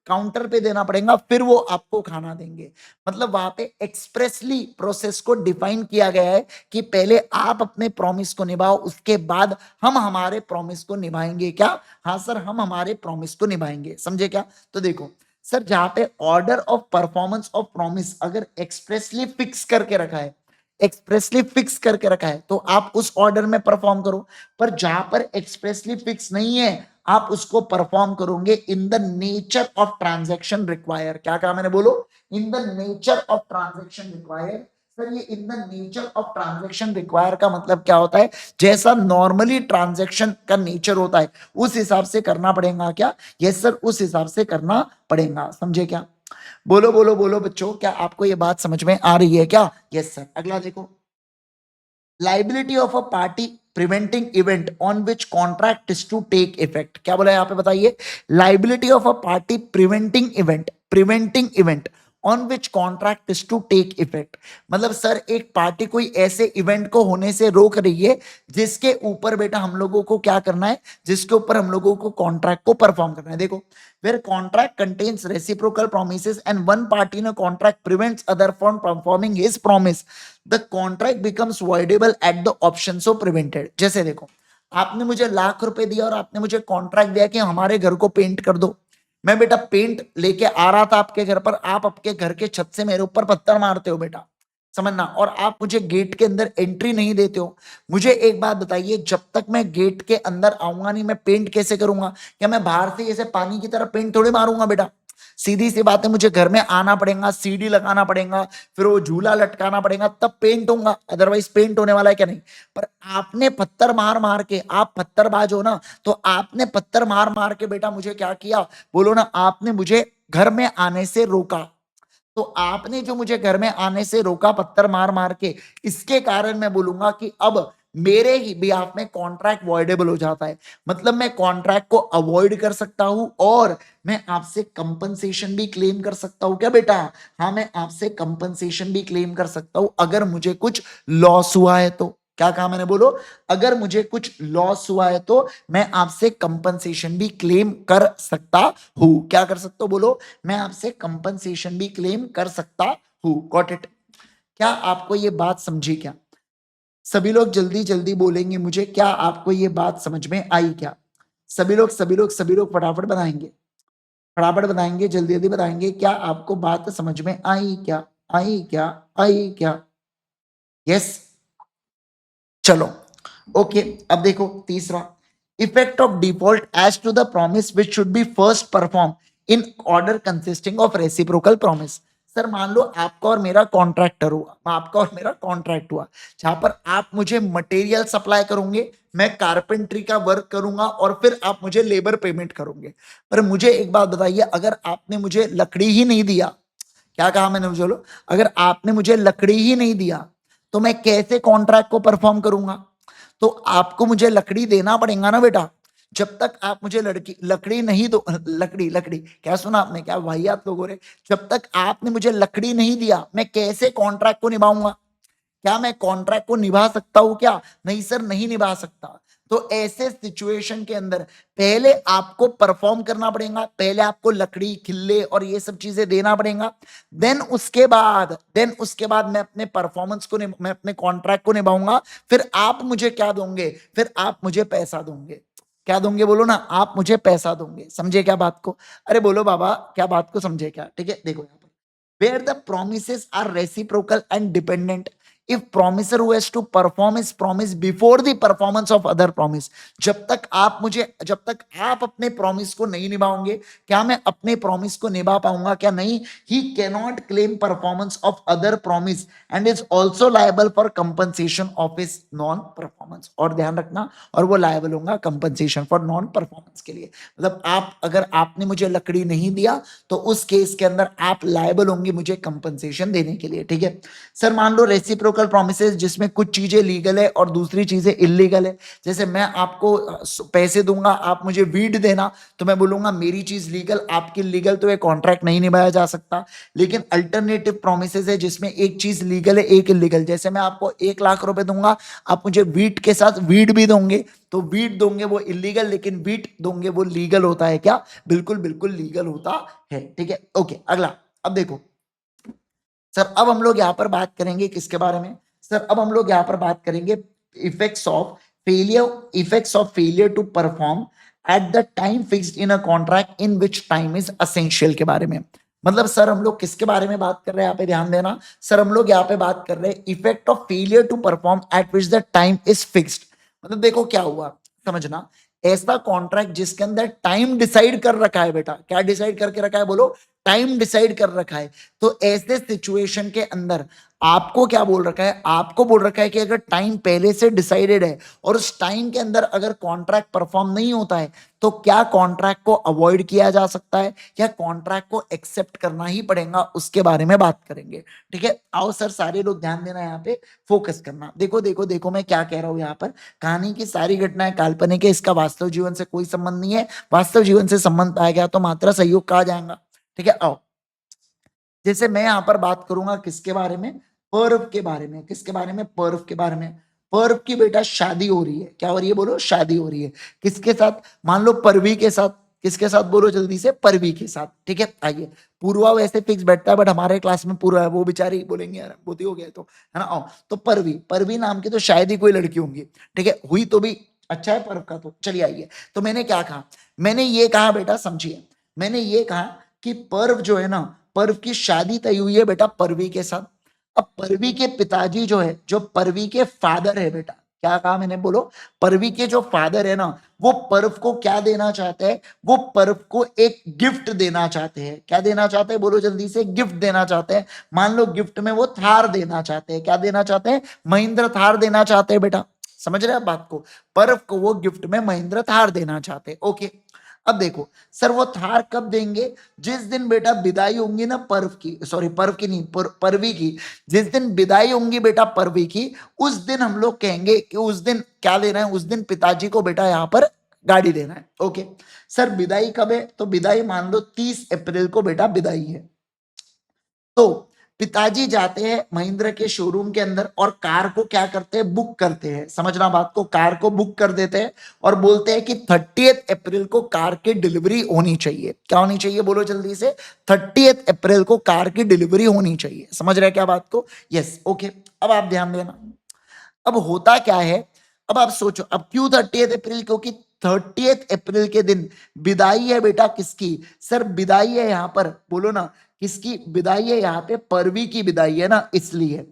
काउंटर पे देना पड़ेगा, फिर वो आपको खाना देंगे। मतलब वहां पे एक्सप्रेसली प्रोसेस को डिफाइन किया गया है कि पहले आप अपने प्रॉमिस को निभाओ, उसके बाद हम हमारे प्रॉमिस को निभाएंगे। क्या? हाँ सर, हम हमारे प्रॉमिस को निभाएंगे। समझे क्या? तो देखो सर, जहां पे order of performance of promise अगर एक्सप्रेसली फिक्स करके रखा है, एक्सप्रेसली फिक्स करके रखा है, तो आप उस ऑर्डर में परफॉर्म करो। पर जहां पर एक्सप्रेसली फिक्स नहीं है, आप उसको परफॉर्म करोगे in the nature of transaction require. क्या कहा मैंने बोलो? In the nature of transaction require. Sir ये in the nature of transaction require का मतलब क्या होता है? जैसा नॉर्मली ट्रांजैक्शन का नेचर होता है, उस हिसाब से करना पड़ेगा। क्या? यस सर, उस हिसाब से करना पड़ेगा। समझे क्या? बोलो बोलो बोलो बच्चों, क्या आपको ये बात समझ में आ रही है क्या? Yes sir. अगला देखो, liability of a party preventing event on which contract is to take effect. क्या बोला यहाँ पे बताइए? Liability of a party preventing event, preventing event on which contract is to take effect. मतलब सर एक party कोई ऐसे इवेंट को होने से रोक रही है जिसके ऊपर बेटा हम लोगों को क्या करना है, जिसके ऊपर हम लोगों को कॉन्ट्रैक्ट को परफॉर्म करना है। देखो, where contract contains reciprocal promises and one party in a contract prevents other from performing his promise, the contract becomes voidable at the option so prevented। जैसे देखो, आपने मुझे लाख रुपए दिया और आपने मुझे कॉन्ट्रैक्ट दिया कि हमारे घर को पेंट कर दो। मैं बेटा पेंट लेके आ रहा था आपके घर पर, आप आपके घर के छत से मेरे ऊपर पत्थर मारते हो बेटा, समझना, और आप मुझे गेट के अंदर एंट्री नहीं देते हो। मुझे एक बात बताइए, जब तक मैं गेट के अंदर आऊंगा नहीं, मैं पेंट कैसे करूंगा? क्या मैं बाहर से जैसे पानी की तरह पेंट थोड़ी मारूंगा बेटा? सीधी सी बात है, मुझे घर में आना पड़ेगा, सीढ़ी लगाना पड़ेगा, फिर वो झूला लटकाना पड़ेगा, तब पेंट होगा, अदरवाइज पेंट होने वाला है क्या? नहीं। पर आपने पत्थर मार मार के, आप पत्थरबाज हो ना, तो आपने पत्थर मार मार के बेटा मुझे क्या किया बोलो ना? आपने मुझे घर में आने से रोका। तो आपने जो मुझे घर में आने से रोका पत्थर मार मार के, इसके कारण मैं बोलूंगा कि अब मेरे ही बिहाफ में कॉन्ट्रैक्ट वॉइडेबल हो जाता है। मतलब मैं कॉन्ट्रैक्ट को अवॉइड कर सकता हूं और मैं आपसे कंपनसेशन भी क्लेम कर सकता हूं। क्या बेटा? हाँ, मैं आपसे कंपनसेशन भी क्लेम कर सकता हूं अगर मुझे कुछ लॉस हुआ है तो। क्या कहा मैंने बोलो? अगर मुझे कुछ लॉस हुआ है तो मैं आपसे कंपनसेशन भी क्लेम कर सकता हूं। क्या कर सकता हूं बोलो? मैं आपसे कंपनसेशन भी क्लेम कर सकता हूं। Got it? क्या आपको ये बात समझी क्या? सभी लोग जल्दी जल्दी बोलेंगे मुझे, क्या आपको ये बात समझ में आई क्या? सभी लोग फटाफट बताएंगे, फटाफट बताएंगे, जल्दी जल्दी बताएंगे, क्या आपको बात समझ में आई क्या? आई क्या? आई क्या? यस। चलो, ओके। अब देखो तीसरा, effect of default as to the promise which should be first perform in order consisting of reciprocal promise. Sir मान लो आपका और मेरा कॉन्ट्रैक्टर हुआ, आपका और मेरा कॉन्ट्रैक्ट हुआ, जहां पर आप मुझे मटेरियल सप्लाई करोगे, मैं कारपेंट्री का वर्क करूंगा और फिर आप मुझे लेबर पेमेंट करोगे। पर मुझे एक बात बताइए, अगर आपने मुझे लकड़ी ही नहीं दिया, क्या कहा मैंने, बोलो, अगर आपने मुझे लकड़ी ही नहीं दिया तो मैं कैसे कॉन्ट्रैक्ट को परफॉर्म करूंगा? तो आपको मुझे लकड़ी देना पड़ेगा ना बेटा। जब तक आप मुझे लड़की लकड़ी नहीं दो, लकड़ी लकड़ी क्या सुना आपने, क्या भाई आप लोगों ने, जब तक आपने मुझे लकड़ी नहीं दिया मैं कैसे कॉन्ट्रैक्ट को निभाऊंगा? क्या मैं कॉन्ट्रैक्ट को निभा सकता हूं क्या? नहीं सर, नहीं निभा सकता। तो ऐसे सिचुएशन के अंदर पहले आपको परफॉर्म करना पड़ेगा, पहले आपको लकड़ी खिल्ले और ये सब चीजें देना पड़ेगा। देन उसके बाद मैं अपने परफॉर्मेंस को मैं अपने कॉन्ट्रैक्ट को निभाऊंगा। फिर आप मुझे क्या दोगे? फिर आप मुझे पैसा दोगे। क्या दोगे बोलो ना, आप मुझे पैसा दोगे। समझे क्या बात को? अरे बोलो बाबा, क्या बात को समझे क्या? ठीक है, देखो यहाँ पर, where the promises are reciprocal and dependent, if promiser who has to perform his promise before the performance of other promise, जब तक आप अपने प्रॉमिस को नहीं निभाओगे, क्या मैं अपने प्रॉमिस को निभा पाऊंगा? क्या नहीं। he cannot claim performance of other promise and is also liable for compensation of his non performance। और ध्यान रखना, और वो लायबल होगा कंपनसेशन फॉर नॉन परफॉर्मेंस के लिए। मतलब आप, अगर आपने मुझे लकड़ी नहीं दिया तो उस केस के अंदर आप लायबल होंगे मुझे कंपनसेशन देने के लिए। ठीक है सर, मान लो रेसिप्रोकल प्रॉमिसेस जिसमें कुछ चीजें लीगल है और दूसरी चीजें इलीगल है। जैसे मैं आपको पैसे दूंगा, आप मुझे वीड देना, तो मैं बोलूंगा मेरी चीज लीगल, आपकी लीगल, तो ये कॉन्ट्रैक्ट नहीं निभाया जा सकता। लेकिन अल्टरनेटिव प्रोमिसेस है जिसमें एक चीज लीगल है एक इलीगल। जैसे मैं आपको 1 लाख रुपए दूंगा, आप मुझे वीट के साथ वीड भी दोगे, तो वीट दोगे वो इलीगल, लेकिन वीट दोगे वो लीगल होता है क्या? बिल्कुल बिल्कुल लीगल होता है। ठीक है, ओके। अगला, अब देखो सर, अब हम लोग यहां पर बात करेंगे किसके बारे में? सर अब हम लोग यहां पर बात करेंगे effects of failure to perform at the time fixed in a contract in which time is essential के बारे में। मतलब सर हम लोग किसके बारे में बात कर रहे हैं यहाँ पे, ध्यान देना। सर हम लोग यहाँ पे बात कर रहे हैं effect of failure to perform at which the time is fixed. मतलब देखो क्या हुआ, समझना, ऐसा कॉन्ट्रैक्ट जिसके अंदर टाइम डिसाइड कर रखा है बेटा। क्या डिसाइड करके रखा है बोलो? टाइम डिसाइड कर रखा है। तो ऐसे सिचुएशन के अंदर आपको क्या बोल रखा है? आपको बोल रखा है कि अगर टाइम पहले से डिसाइडेड है और उस टाइम के अंदर अगर कॉन्ट्रैक्ट परफॉर्म नहीं होता है, तो क्या कॉन्ट्रैक्ट को अवॉइड किया जा सकता है या कॉन्ट्रैक्ट को एक्सेप्ट करना ही पड़ेगा, उसके बारे में बात करेंगे। ठीक है, आओ सर सारे लोग ध्यान देना, यहाँ पे फोकस करना। देखो देखो देखो मैं क्या कह रहा हूं यहाँ पर, कहानी की सारी घटनाएं काल्पनिक है, इसका वास्तव जीवन से कोई संबंध नहीं है। वास्तव जीवन से संबंध पाया गया तो मात्रा सहयोग कहा जाएगा। ठीक है, आओ, जैसे मैं यहां पर बात करूंगा किसके बारे में? पर्व के बारे में। किसके बारे में? पर्व के बारे में। पर्व की बेटा शादी हो रही है। क्या हो रही है बोलो? शादी हो रही है। किसके साथ? मान लो परवी के साथ। किसके साथ बोलो जल्दी से? परवी के साथ। ठीक है, आइए। पूर्वा वैसे फिक्स बैठता है, बट हमारे क्लास में पूरा है, वो बेचारी बोलेंगे यार बहुत ही हो गया, तो है ना। आओ, तो परवी, परवी नाम की तो शायद ही कोई लड़की होंगी। ठीक है, हुई तो भी अच्छा है पर्व का, तो चलिए आइए। तो मैंने क्या कहा? मैंने ये कहा बेटा, समझिए, मैंने ये कहा कि पर्व जो है ना, पर्व की शादी तय हुई है बेटा परवी के साथ। अब परवी के पिताजी जो है, जो परवी के फादर है बेटा, क्या कहा मैंने बोलो? परवी के जो फादर है ना, वो पर्व को क्या देना चाहते हैं? वो पर्व को एक गिफ्ट देना चाहते हैं। क्या देना चाहते हैं बोलो जल्दी से? गिफ्ट देना चाहते हैं। मान लो गिफ्ट में वो थार देना चाहते हैं। क्या देना चाहते हैं? महिंद्रा थार देना चाहते हैं बेटा। समझ रहे हैं आप बात को? पर्व को वो गिफ्ट में महिंद्रा थार देना चाहते हैं। ओके, अब देखो सर, वो थार कब देंगे? जिस दिन बेटा विदाई होंगी ना पर्व की, सॉरी पर्व की नहीं, परवी की, जिस दिन विदाई होंगी बेटा परवी की, उस दिन हम लोग कहेंगे कि उस दिन क्या लेना है? उस दिन पिताजी को बेटा यहाँ पर गाड़ी देना है। ओके सर, विदाई कब है? तो विदाई मान लो 30 अप्रैल को बेटा विदाई है। तो पिताजी जाते हैं महिंद्रा के शोरूम के अंदर और कार को क्या करते हैं, बुक करते हैं। समझना बात को, कार को बुक कर देते हैं और बोलते हैं कि 30 अप्रैल को कार की डिलीवरी होनी चाहिए। क्या होनी चाहिए, बोलो जल्दी से। 30 अप्रैल को कार की डिलीवरी होनी चाहिए। समझ रहे हैं क्या बात को? Yes, okay. अब आप ध्यान देना, अब होता क्या है, अब आप सोचो, अब क्यों 30 अप्रैल, क्योंकि 30 अप्रैल के दिन विदाई है बेटा, किसकी? सर विदाई है यहाँ पर, बोलो ना, किसकी विदाई है यहाँ पे? परवी की विदाई है ना, इसलिए।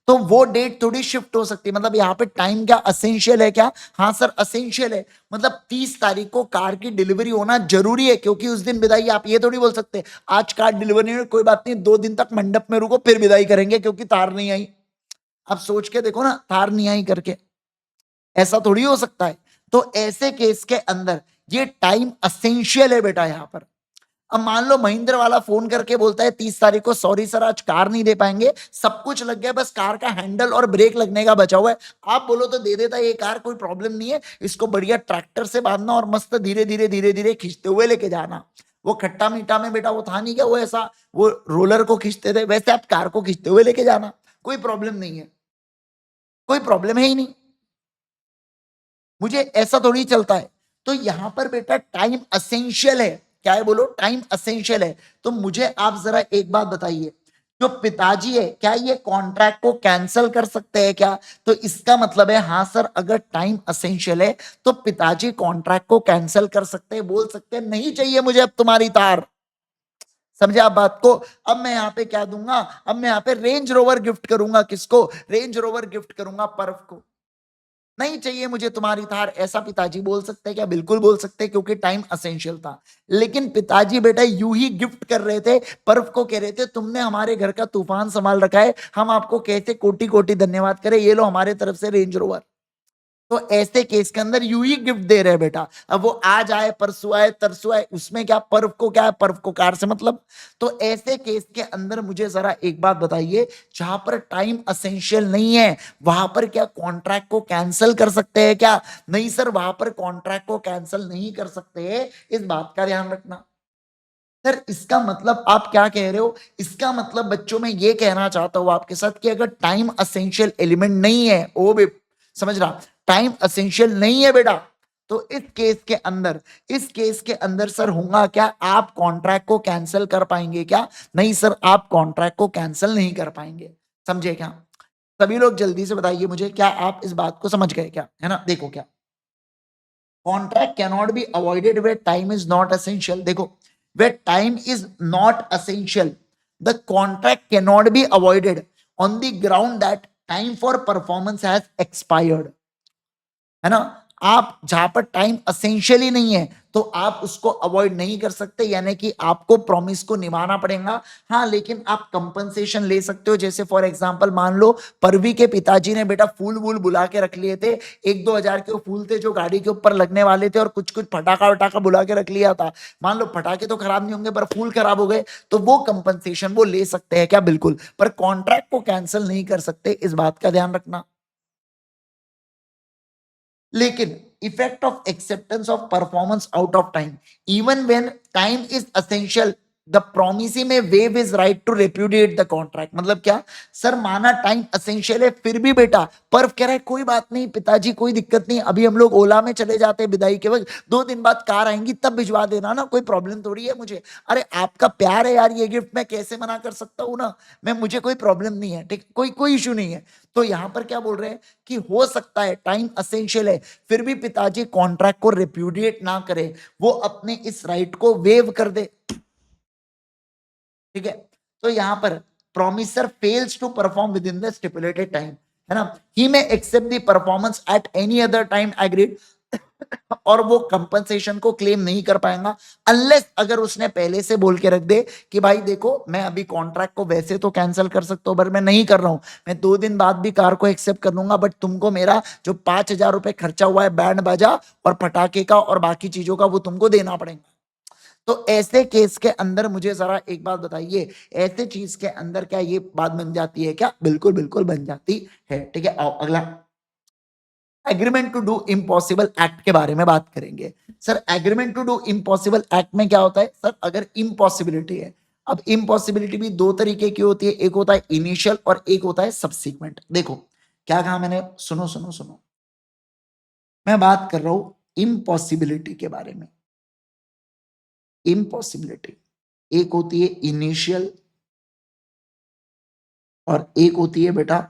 तो वो डेट थोड़ी शिफ्ट हो सकती है। मतलब यहाँ पे टाइम क्या असेंशियल है क्या? हाँ सर असेंशियल है। मतलब 30 तारीख को कार की डिलीवरी होना जरूरी है, क्योंकि उस दिन विदाई। आप ये थोड़ी बोल सकते आज कार डिलीवरी में कोई बात नहीं, 2 दिन तक मंडप में रुको फिर विदाई करेंगे क्योंकि तार नहीं आई। अब सोच के देखो ना, तार नहीं आई करके, ऐसा थोड़ी हो सकता है। तो ऐसे केस के अंदर ये टाइम असेंशियल है बेटा यहाँ पर। अब मान लो महिंद्रा वाला फोन करके बोलता है 30 तारीख को, सॉरी सर आज कार नहीं दे पाएंगे, सब कुछ लग गया, बस कार का हैंडल और ब्रेक लगने का बचा हुआ है। आप बोलो तो दे देता ये कार, कोई प्रॉब्लम नहीं है, इसको बढ़िया ट्रैक्टर से बांधना और मस्त धीरे धीरे धीरे खींचते हुए लेके जाना। वो खट्टा मीठा में बेटा वो था नहीं क्या, वो ऐसा वो रोलर को खींचते थे, वैसे आप कार को खींचते हुए लेके जाना, कोई प्रॉब्लम नहीं है, कोई प्रॉब्लम है ही नहीं। मुझे ऐसा थोड़ी चलता है। तो यहां पर बेटा टाइम असेंशियल है। क्या है बोलो? टाइम असेंशियल है। तो मुझे आप जरा एक बात बताइए, जो पिताजी है क्या ये कॉन्ट्रैक्ट को कैंसिल कर सकते हैं क्या? तो इसका मतलब है हाँ सर, अगर टाइम असेंशियल है तो पिताजी कॉन्ट्रैक्ट को कैंसिल कर सकते हैं, बोल सकते हैं नहीं चाहिए मुझे अब तुम्हारी तार। समझे आप बात को? अब मैं यहाँ पे क्या दूंगा, अब मैं यहाँ पे रेंज रोवर गिफ्ट करूंगा। किसको? रेंज रोवर गिफ्ट करूंगा पर्व को। नहीं चाहिए मुझे तुम्हारी थार, ऐसा पिताजी बोल सकते हैं क्या? बिल्कुल बोल सकते हैं, क्योंकि टाइम असेंशियल था। लेकिन पिताजी बेटा यूं ही गिफ्ट कर रहे थे, पर्व को कह रहे थे तुमने हमारे घर का तूफान संभाल रखा है, हम आपको कहते कोटि कोटि धन्यवाद करें, ये लो हमारे तरफ से रेंज रोवर। तो ऐसे केस के अंदर यू ही गिफ्ट दे रहे हैं बेटा। अब वो आज आए परसों आए तरसों आए, उसमें क्या, पर्व को क्या है, पर्व को कार से मतलब। तो ऐसे केस के अंदर मुझे जरा एक बात बताइए, जहां पर टाइम असेंशियल नहीं है वहां पर क्या कॉन्ट्रैक्ट को कैंसिल कर सकते हैं क्या? नहीं सर, वहां पर कॉन्ट्रैक्ट को कैंसिल नहीं कर सकते, इस बात का ध्यान रखना। सर इसका मतलब आप क्या कह रहे हो? इसका मतलब बच्चों में ये कहना चाहता हूं आपके साथ कि अगर टाइम असेंशियल एलिमेंट नहीं है, ओ बे, समझ रहा, टाइम असेंशियल नहीं है बेटा, तो इस केस के अंदर, इस केस के अंदर सर होगा क्या, आप कॉन्ट्रैक्ट को कैंसिल कर पाएंगे क्या? नहीं सर, आप कॉन्ट्रैक्ट को कैंसिल नहीं कर पाएंगे। समझे क्या? सभी लोग जल्दी से बताइए मुझे, क्या आप इस बात को समझ गए क्या? है ना, देखो क्या, contract cannot be avoided where time is not essential. देखो, where time is not essential, the contract cannot be avoided on the ground that time for performance has expired। है ना, आप जहां पर टाइम असेंशियल ही नहीं है तो आप उसको अवॉइड नहीं कर सकते, यानी कि आपको प्रॉमिस को निभाना पड़ेगा। हाँ, लेकिन आप कंपनसेशन ले सकते हो। जैसे फॉर एग्जांपल मान लो परवी के पिताजी ने बेटा फूल वूल बुला के रख लिए थे, 1-2 हजार के वो फूल थे जो गाड़ी के ऊपर लगने वाले थे, और कुछ कुछ फटाका वटाका बुला के रख लिया था। मान लो फटाके तो खराब नहीं होंगे पर फूल खराब हो गए, तो वो कंपनसेशन वो ले सकते हैं क्या? बिल्कुल। पर कॉन्ट्रैक्ट को कैंसिल नहीं कर सकते, इस बात का ध्यान रखना। लेकिन effect of acceptance of performance out of time, even when time is essential, the promisee में waive is right to repudiate the contract. मतलब क्या सर, माना टाइम असेंशियल है फिर भी बेटा पर्व कह रहा है कोई बात नहीं पिताजी, कोई दिक्कत नहीं, अभी हम लोग ओला में चले जाते हैं विदाई के वक्त, 2 दिन बाद कार आएंगी तब भिजवा देना ना, कोई प्रॉब्लम थोड़ी है मुझे। अरे आपका प्यार है यार, ये गिफ्ट मैं कैसे मना कर सकता हूं ना, मैं, मुझे कोई प्रॉब्लम नहीं है, ठीक, कोई कोई इशू नहीं है। तो यहां पर क्या बोल रहे हैं कि हो सकता है टाइम असेंशियल है फिर भी पिताजी कॉन्ट्रैक्ट को रिप्यूडिएट ना करे, वो अपने इस राइट को वेव कर दे। ठीक है, तो यहां पर promisor fails to perform within the stipulated time, है ना, he may accept the performance at any other time agreed, और वो कंपनसेशन को क्लेम नहीं कर पाएगा अनलेस, अगर उसने पहले से बोल के रख दे कि भाई देखो मैं अभी कॉन्ट्रैक्ट को वैसे तो कैंसिल कर सकता हूं पर मैं नहीं कर रहा हूं, मैं 2 दिन बाद भी कार को एक्सेप्ट कर लूंगा, बट तुमको मेरा जो 5,000 रुपए खर्चा हुआ है बैंड बाजा और पटाखे का और बाकी चीजों का, वो तुमको देना पड़ेगा। तो ऐसे केस के अंदर मुझे जरा एक बात बताइए, ऐसे चीज के अंदर क्या ये बात बन जाती है क्या? बिल्कुल बिल्कुल बन जाती है। ठीक है, आओ अगला, agreement to do impossible act के बारे में बात करेंगे। Sir agreement to do impossible act में क्या होता है? सर अगर इम्पॉसिबिलिटी है, अब इम्पॉसिबिलिटी भी दो तरीके की होती है, एक होता है इनिशियल और एक होता है सबसीक्वेंट। देखो क्या कहा मैंने, सुनो सुनो सुनो, मैं बात कर रहा हूं इम्पॉसिबिलिटी के बारे में। इम्पॉसिबिलिटी एक होती है इनिशियल और एक होती है बेटा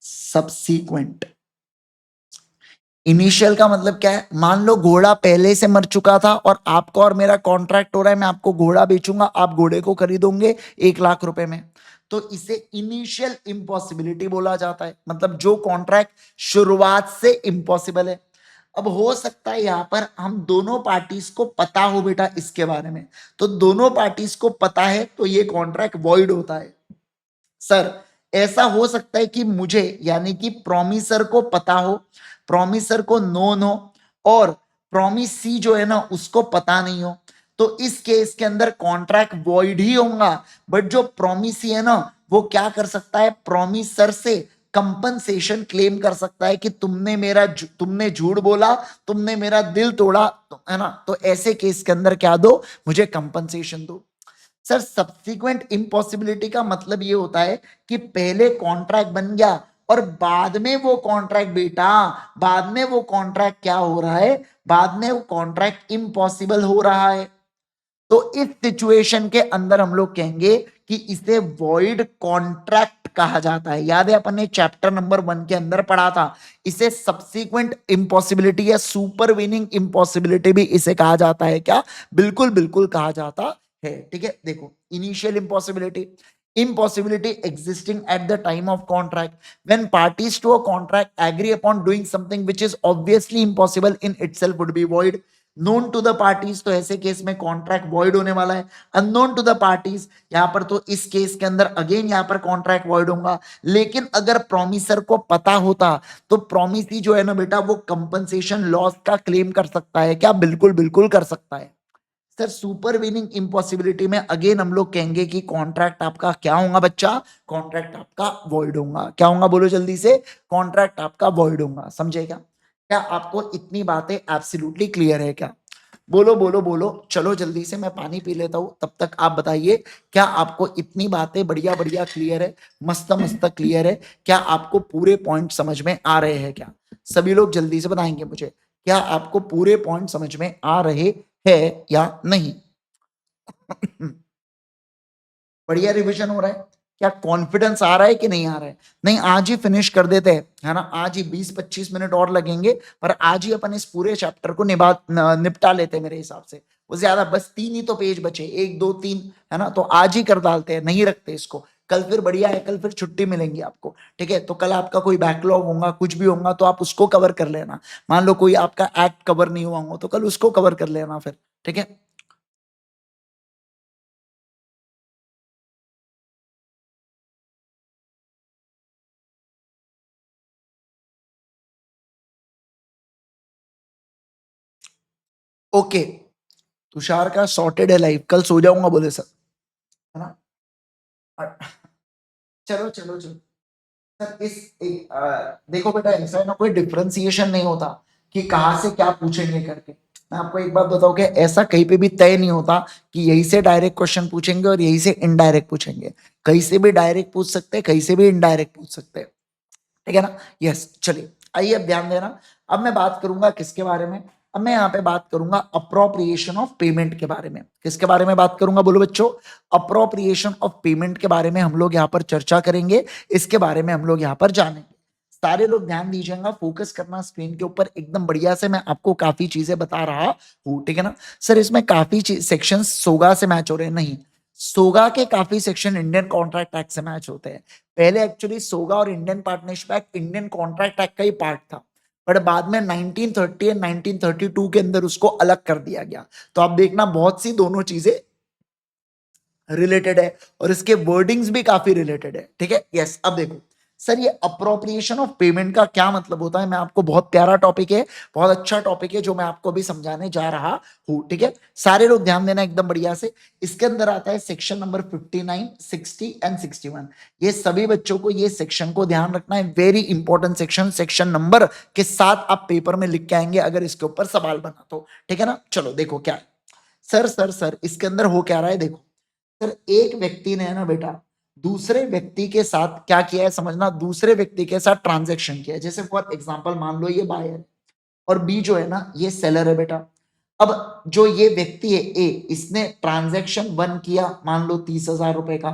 सबसीक्वेंट। इनिशियल का मतलब क्या है, मान लो घोड़ा पहले से मर चुका था और आपका और मेरा कॉन्ट्रैक्ट हो रहा है, मैं आपको घोड़ा बेचूंगा, आप घोड़े को खरीदोगे 1 लाख रुपए में, तो इसे इनिशियल इम्पॉसिबिलिटी बोला जाता है। मतलब जो कॉन्ट्रैक्ट शुरुआत से इम्पॉसिबल है। अब हो सकता है यहां पर हम दोनों पार्टीज को पता हो बेटा इसके बारे में, तो दोनों पार्टीज को पता है तो ये कॉन्ट्रैक्ट वॉइड होता है। सर ऐसा हो सकता है कि मुझे यानी कि प्रोमिसर को पता हो, प्रोमिसर को नोन हो, और प्रोमिसी जो है ना उसको पता नहीं हो, तो इस केस के अंदर कॉन्ट्रैक्ट वॉइड ही होगा। बट जो प्रोमिसी है ना वो क्या कर सकता है, प्रोमिसर से कंपनसेशन क्लेम कर सकता है कि तुमने झूठ बोला, तुमने मेरा दिल तोड़ा, है ना, तो ऐसे केस के अंदर क्या दो, मुझे कंपनसेशन दो। सर सब्सिक्वेंट इम्पॉसिबिलिटी का मतलब ये होता है कि पहले कॉन्ट्रैक्ट बन गया और बाद में वो कॉन्ट्रैक्ट बेटा, बाद में वो कॉन्ट्रैक्ट क्या हो रहा है, बाद में वो कॉन्ट्रैक्ट इम्पॉसिबल हो रहा है। तो इस सिचुएशन के अंदर हम लोग कहेंगे कि इसे वॉइड कॉन्ट्रैक्ट कहा जाता है। याद है अपन ने चैप्टर नंबर 1 के अंदर पढ़ा था, इसे सब्सिक्वेंट इम्पॉसिबिलिटी या सुपरवीनिंग इम्पॉसिबिलिटी भी इसे कहा जाता है। क्या, बिल्कुल बिल्कुल कहा जाता है। ठीक है, देखो initial impossibility, impossibility existing at the time of contract when parties to a contract agree upon doing something which is obviously impossible in itself would be void. Known to the parties, तो ऐसे case में contract void होने वाला है। Unknown to the parties यहां पर, तो इस केस के अंदर अगेन यहां पर कॉन्ट्रैक्ट वॉइड होगा। लेकिन अगर प्रोमिसर को पता होता तो प्रोमिसी जो है ना बेटा वो कंपनसेशन लॉस का क्लेम कर सकता है। क्या, बिल्कुल बिल्कुल कर सकता है। सर सुपरवीनिंग इम्पॉसिबिलिटी में अगेन हम लोग कहेंगे कि कॉन्ट्रैक्ट आपका क्या होगा बच्चा, कॉन्ट्रैक्ट आपका वॉइड होगा। क्या होगा बोलो जल्दी से, कॉन्ट्रैक्ट आपका वॉइड होगा। समझे क्या, क्या आपको इतनी बातें एब्सोल्युटली क्लियर है क्या? बोलो बोलो बोलो, चलो जल्दी से मैं पानी पी लेता हूं, तब तक आप बताइए क्या आपको इतनी बातें बढ़िया बढ़िया क्लियर है, मस्त मस्त क्लियर है? क्या आपको पूरे पॉइंट समझ में आ रहे हैं क्या? सभी लोग जल्दी से बताएंगे मुझे, क्या आपको पूरे पॉइंट समझ में आ रहे है या नहीं? बढ़िया रिवीजन हो रहा है? क्या कॉन्फिडेंस आ रहा है कि नहीं आ रहा है? नहीं आज ही फिनिश कर देते हैं, है ना, आज ही 20-25 मिनट और लगेंगे, पर आज ही अपन इस पूरे चैप्टर को निपटा लेते हैं मेरे हिसाब से। वो ज्यादा, बस 3 ही तो पेज बचे, 1 2 3, है ना, तो आज ही कर डालते हैं, नहीं रखते इसको। कल फिर बढ़िया है, कल फिर छुट्टी मिलेंगी आपको। ठीक है, तो कल आपका कोई बैकलॉग होगा, कुछ भी होगा तो आप उसको कवर कर लेना। मान लो कोई आपका एक्ट कवर नहीं हुआ हो तो कल उसको कवर कर लेना फिर। ठीक है, ओके। तुषार का सॉर्टेड है लाइफ, कल सो जाऊंगा बोले सर, है ना। चलो चलो चलो। सर देखो बेटा, ऐसा है ना, कोई डिफरेंशिएशन नहीं होता कि कहाँ से क्या पूछेंगे करके। मैं आपको एक बात बताऊं कि ऐसा कहीं पे भी तय नहीं होता कि यहीं से डायरेक्ट क्वेश्चन पूछेंगे और यहीं से इनडायरेक्ट पूछेंगे। कहीं से भी डायरेक्ट पूछ सकते हैं, कहीं से भी इनडायरेक्ट पूछ सकते हैं। ठीक है ना, यस। चलिए आइए अब ध्यान देना। अब मैं बात करूंगा किसके बारे में, अब मैं यहाँ पे बात करूंगा अप्रोप्रिएशन ऑफ पेमेंट के बारे में। किसके बारे में बात करूंगा बोलो बच्चों, अप्रोप्रिएशन ऑफ पेमेंट के बारे में हम लोग यहाँ पर चर्चा करेंगे, इसके बारे में हम लोग यहाँ पर जानेंगे। सारे लोग ध्यान दीजिएगा, फोकस करना स्क्रीन के ऊपर एकदम बढ़िया से, मैं आपको काफी चीजें बता रहा हूँ। ठीक है ना सर, इसमें काफी सेक्शन सोगा से मैच हो रहे हैं, नहीं, सोगा के काफी सेक्शन इंडियन कॉन्ट्रैक्ट एक्ट से मैच होते हैं। पहले एक्चुअली सोगा और Indian partnership act Indian contract act का ही पार्ट था, बट बाद में 1930 एंड 1932 के अंदर उसको अलग कर दिया गया। तो आप देखना बहुत सी दोनों चीजें रिलेटेड है और इसके वर्डिंग्स भी काफी रिलेटेड है। ठीक है, यस। अब देखो सर, ये अप्रोप्रिएशन ऑफ पेमेंट का क्या मतलब होता है, मैं आपको, बहुत प्यारा टॉपिक है, बहुत अच्छा टॉपिक है जो मैं आपको अभी समझाने जा रहा हूं। ठीक है, सारे लोग ध्यान देना एकदम बढ़िया से। इसके अंदर आता है सेक्शन नंबर 59, 60 एंड 61। ये सभी बच्चों को ये सेक्शन को ध्यान रखना है, very important section, section number के साथ आप पेपर में लिख के आएंगे अगर इसके ऊपर सवाल बना तो। ठीक है ना, चलो देखो क्या है। सर इसके अंदर हो क्या रहा है, देखो सर एक व्यक्ति ने है ना बेटा दूसरे व्यक्ति के साथ क्या किया है समझना, दूसरे व्यक्ति के साथ ट्रांजेक्शन किया है। जैसे फॉर एग्जांपल मान लो ये बायर और बी जो है ना ये सेलर है बेटा। अब जो ये व्यक्ति है ए, इसने ट्रांजेक्शन 1 किया मान लो 30,000 रुपए का।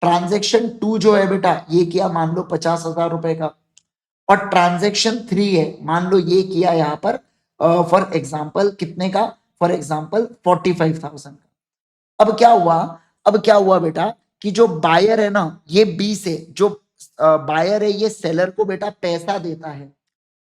ट्रांजेक्शन 2 जो है बेटा ये किया मान लो 50,000 रुपए का। और ट्रांजेक्शन 3 है मान लो ये किया यहाँ पर फॉर एग्जाम्पल कितने का, फॉर एग्जाम्पल 45,000 का। अब क्या हुआ बेटा कि जो बायर है ना ये बी से, जो बायर है ये सेलर को बेटा पैसा देता है।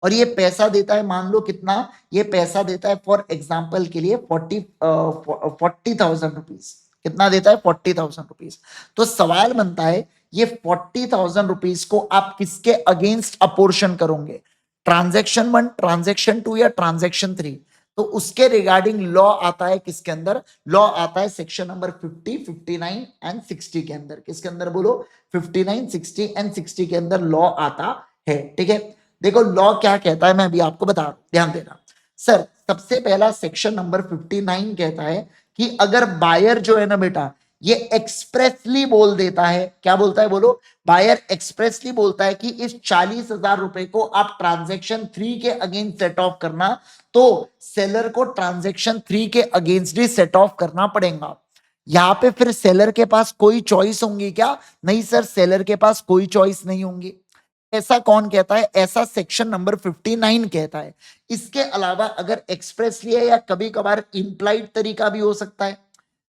और ये पैसा देता है मान लो कितना, ये पैसा देता है फॉर एग्जाम्पल के लिए 40,000 रुपीज। कितना देता है? 40,000 रुपीज। तो सवाल बनता है ये 40,000 रुपीज को आप किसके अगेंस्ट अपोर्शन करोगे, ट्रांजेक्शन 1, ट्रांजेक्शन 2 या ट्रांजेक्शन 3? तो उसके रिगार्डिंग लॉ आता है किसके अंदर, लॉ आता है सेक्शन नंबर 50, 59 एंड 60 के अंदर। किसके अंदर बोलो? 59, 60 एंड 60 के अंदर लॉ आता है। ठीक है, देखो लॉ क्या कहता है मैं अभी आपको बता रहा हूं, ध्यान देना। सर सबसे पहला सेक्शन नंबर 59 कहता है कि अगर बायर जो है ना बेटा ये एक्सप्रेसली बोल देता है, क्या बोलता है बोलो? बायर एक्सप्रेसली बोलता है कि इस 40,000 रुपए को आप ट्रांजेक्शन 3 के अगेंस्ट सेट ऑफ करना, तो सेलर को ट्रांजेक्शन 3 के अगेंस्ट ही सेट ऑफ करना पड़ेगा। यहां पे फिर सेलर के पास कोई चॉइस होंगी क्या? नहीं सर, सेलर के पास कोई चॉइस नहीं होंगी। ऐसा कौन कहता है? ऐसा सेक्शन नंबर 59 कहता है। इसके अलावा अगर एक्सप्रेसली है या कभी कभार इंप्लाइड तरीका भी हो सकता है।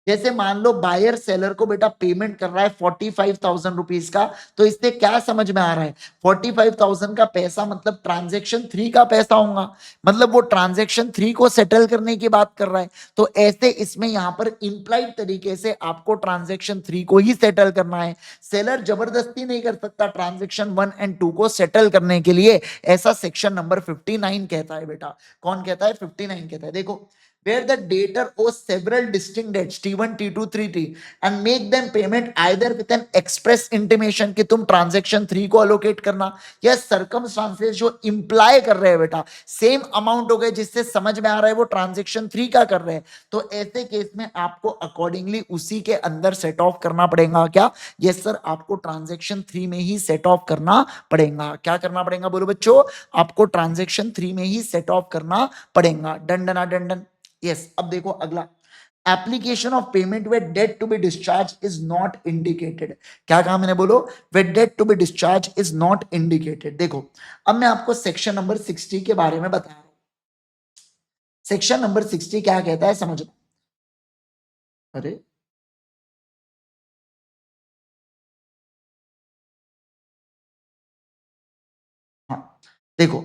जैसे मान लो बायर सेलर को बेटा पेमेंट कर रहा है 45,000 रुपीज का, तो इससे क्या समझ में आ रहा है? 45,000 का पैसा मतलब ट्रांजेक्शन 3 का पैसा होगा, मतलब वो ट्रांजेक्शन 3 को सेटल करने की बात कर रहा है। तो ऐसे इसमें यहां पर इंप्लाइड तरीके से आपको ट्रांजेक्शन 3 को ही सेटल करना है। सेलर जबरदस्ती नहीं कर सकता ट्रांजेक्शन 1 एंड 2 को सेटल करने के लिए। ऐसा सेक्शन नंबर 59 कहता है बेटा। कौन कहता है? 59 कहता है। देखो, where the debtor owes several distinct debts T1, T2, 3T and make them payment either with an express intimation कि तुम ट्रांजेक्शन 3 को अलोकेट करना, या सर्कमस्टांसेस जो इंप्लाई कर रहे हैं बेटा सेम अमाउंट हो गए जिससे समझ में आ रहा है वो ट्रांजेक्शन 3 का कर रहे हैं, तो ऐसे केस में आपको अकॉर्डिंगली उसी के अंदर सेट ऑफ करना पड़ेगा। क्या? यस सर, आपको ट्रांजेक्शन 3 में ही सेट ऑफ करना पड़ेगा। क्या करना पड़ेगा बोलो बच्चों? आपको ट्रांजेक्शन 3 में ही सेट ऑफ करना पड़ेगा। डन डना डन डन। यस, अब देखो अगला, application of payment where debt to be discharge is not indicated. क्या कहा मैंने बोलो? Where debt to be discharge is not indicated. देखो अब मैं आपको सेक्शन नंबर 60 के बारे में बता रहा हूं। सेक्शन नंबर 60 क्या कहता है समझो। अरे हाँ, देखो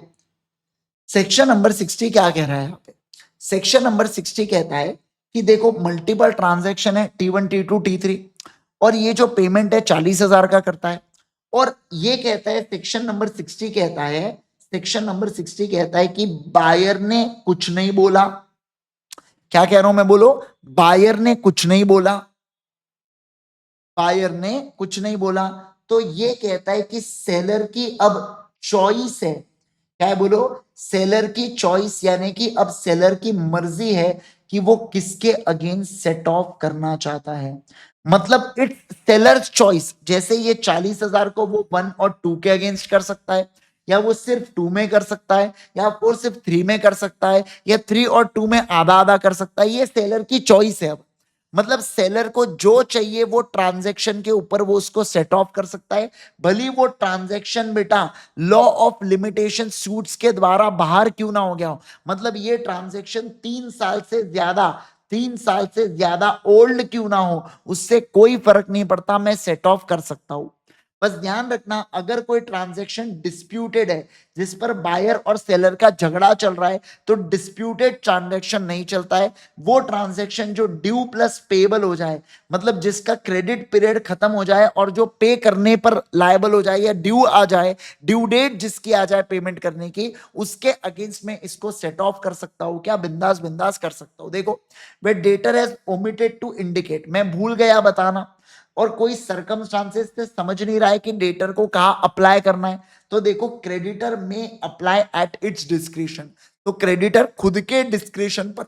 सेक्शन नंबर 60 क्या कह रहा है यहाँ पे? सेक्शन नंबर 60 कहता है कि देखो मल्टीपल ट्रांजैक्शन है T1, T2, T3, और ये जो पेमेंट है 40,000 का करता है। और ये कहता है सेक्शन नंबर 60 कहता है, सेक्शन नंबर 60 कहता है कि बायर ने कुछ नहीं बोला। क्या कह रहा हूं मैं बोलो? बायर ने कुछ नहीं बोला, बायर ने कुछ नहीं बोला। तो ये कहता है कि सेलर की अब चॉइस है। क्या है बोलो? सेलर की चॉइस, यानी कि अब सेलर की मर्जी है कि वो किसके अगेंस्ट सेट ऑफ करना चाहता है। मतलब इट्स सेलर्स चॉइस। जैसे ये 40,000 को वो 1 और 2 के अगेंस्ट कर सकता है, या वो सिर्फ 2 में कर सकता है, या वो सिर्फ 3 में कर सकता है, या 3 और 2 में आधा आधा कर सकता है। ये सेलर की चॉइस है। अब मतलब सेलर को जो चाहिए वो ट्रांजैक्शन के ऊपर वो उसको सेट ऑफ कर सकता है, भली वो ट्रांजैक्शन बेटा लॉ ऑफ लिमिटेशन सूट्स के द्वारा बाहर क्यों ना हो गया हो। मतलब ये ट्रांजैक्शन 3 साल से ज्यादा ओल्ड क्यों ना हो, उससे कोई फर्क नहीं पड़ता, मैं सेट ऑफ कर सकता हूं। बस ध्यान रखना, अगर कोई ट्रांजैक्शन डिस्प्यूटेड है जिस पर बायर और सेलर का झगड़ा चल रहा है, तो डिस्प्यूटेड ट्रांजैक्शन नहीं चलता है। वो ट्रांजैक्शन जो ड्यू प्लस पेबल हो जाए, मतलब जिसका क्रेडिट पीरियड खत्म हो जाए और जो पे करने पर लायबल हो जाए या ड्यू आ जाए, ड्यू डेट जिसकी आ जाए पेमेंट करने की, उसके अगेंस्ट में इसको सेट ऑफ कर सकता हूं। क्या? बिंदास बिंदास कर सकता हूं। देखो, where debtor has omitted to indicate, मैं भूल गया बताना, और कोई सर्कमस्टांसेस से समझ नहीं रहा है कि डेटर को कहां अप्लाई करना है, तो देखो क्रेडिटर में अप्लाई एट इट्स डिस्क्रिशन। तो क्रेडिटर खुद के डिस्क्रिशन पर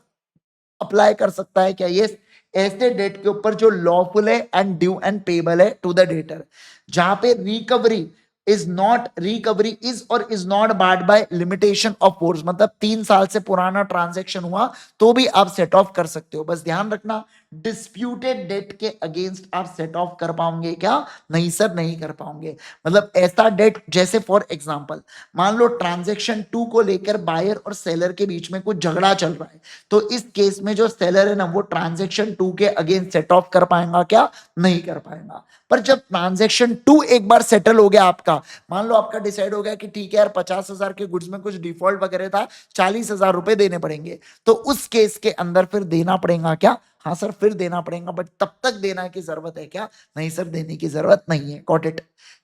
अप्लाई कर सकता है। क्या? ये ऐसे डेट के ऊपर जो लॉफुल है एंड ड्यू एंड पेबल है टू द डेटर, जहां पे रिकवरी इज और is not barred by limitation of force, मतलब 3 साल से पुराना ट्रांजैक्शन हुआ तो भी आप सेट ऑफ कर सकते हो। बस ध्यान रखना, डिस्प्यूटेड डेट के अगेंस्ट आप सेट ऑफ कर पाओगे क्या? नहीं सर, नहीं कर पाओगे। मतलब ऐसा डेट, जैसे फॉर एग्जांपल मान लो ट्रांजैक्शन 2 को लेकर बायर और सेलर के बीच में कुछ झगड़ा चल रहा है, तो इस केस में जो सेलर है ना, वो ट्रांजैक्शन 2 के अगेंस्ट सेट ऑफ कर पाएगा क्या? नहीं कर पाएगा। पर जब ट्रांजैक्शन 2 एक बार सेटल हो गया आपका, मान लो आपका डिसाइड हो गया कि ठीक है यार 50,000 के गुड्स में कुछ डिफॉल्ट वगैरह था, 40,000 रुपए देने पड़ेंगे, तो उस केस के अंदर फिर देना पड़ेगा क्या? हाँ सर, फिर देना पड़ेगा, बट तब तक देना की जरूरत है क्या? नहीं सर, देने की जरूरत नहीं है। Got it?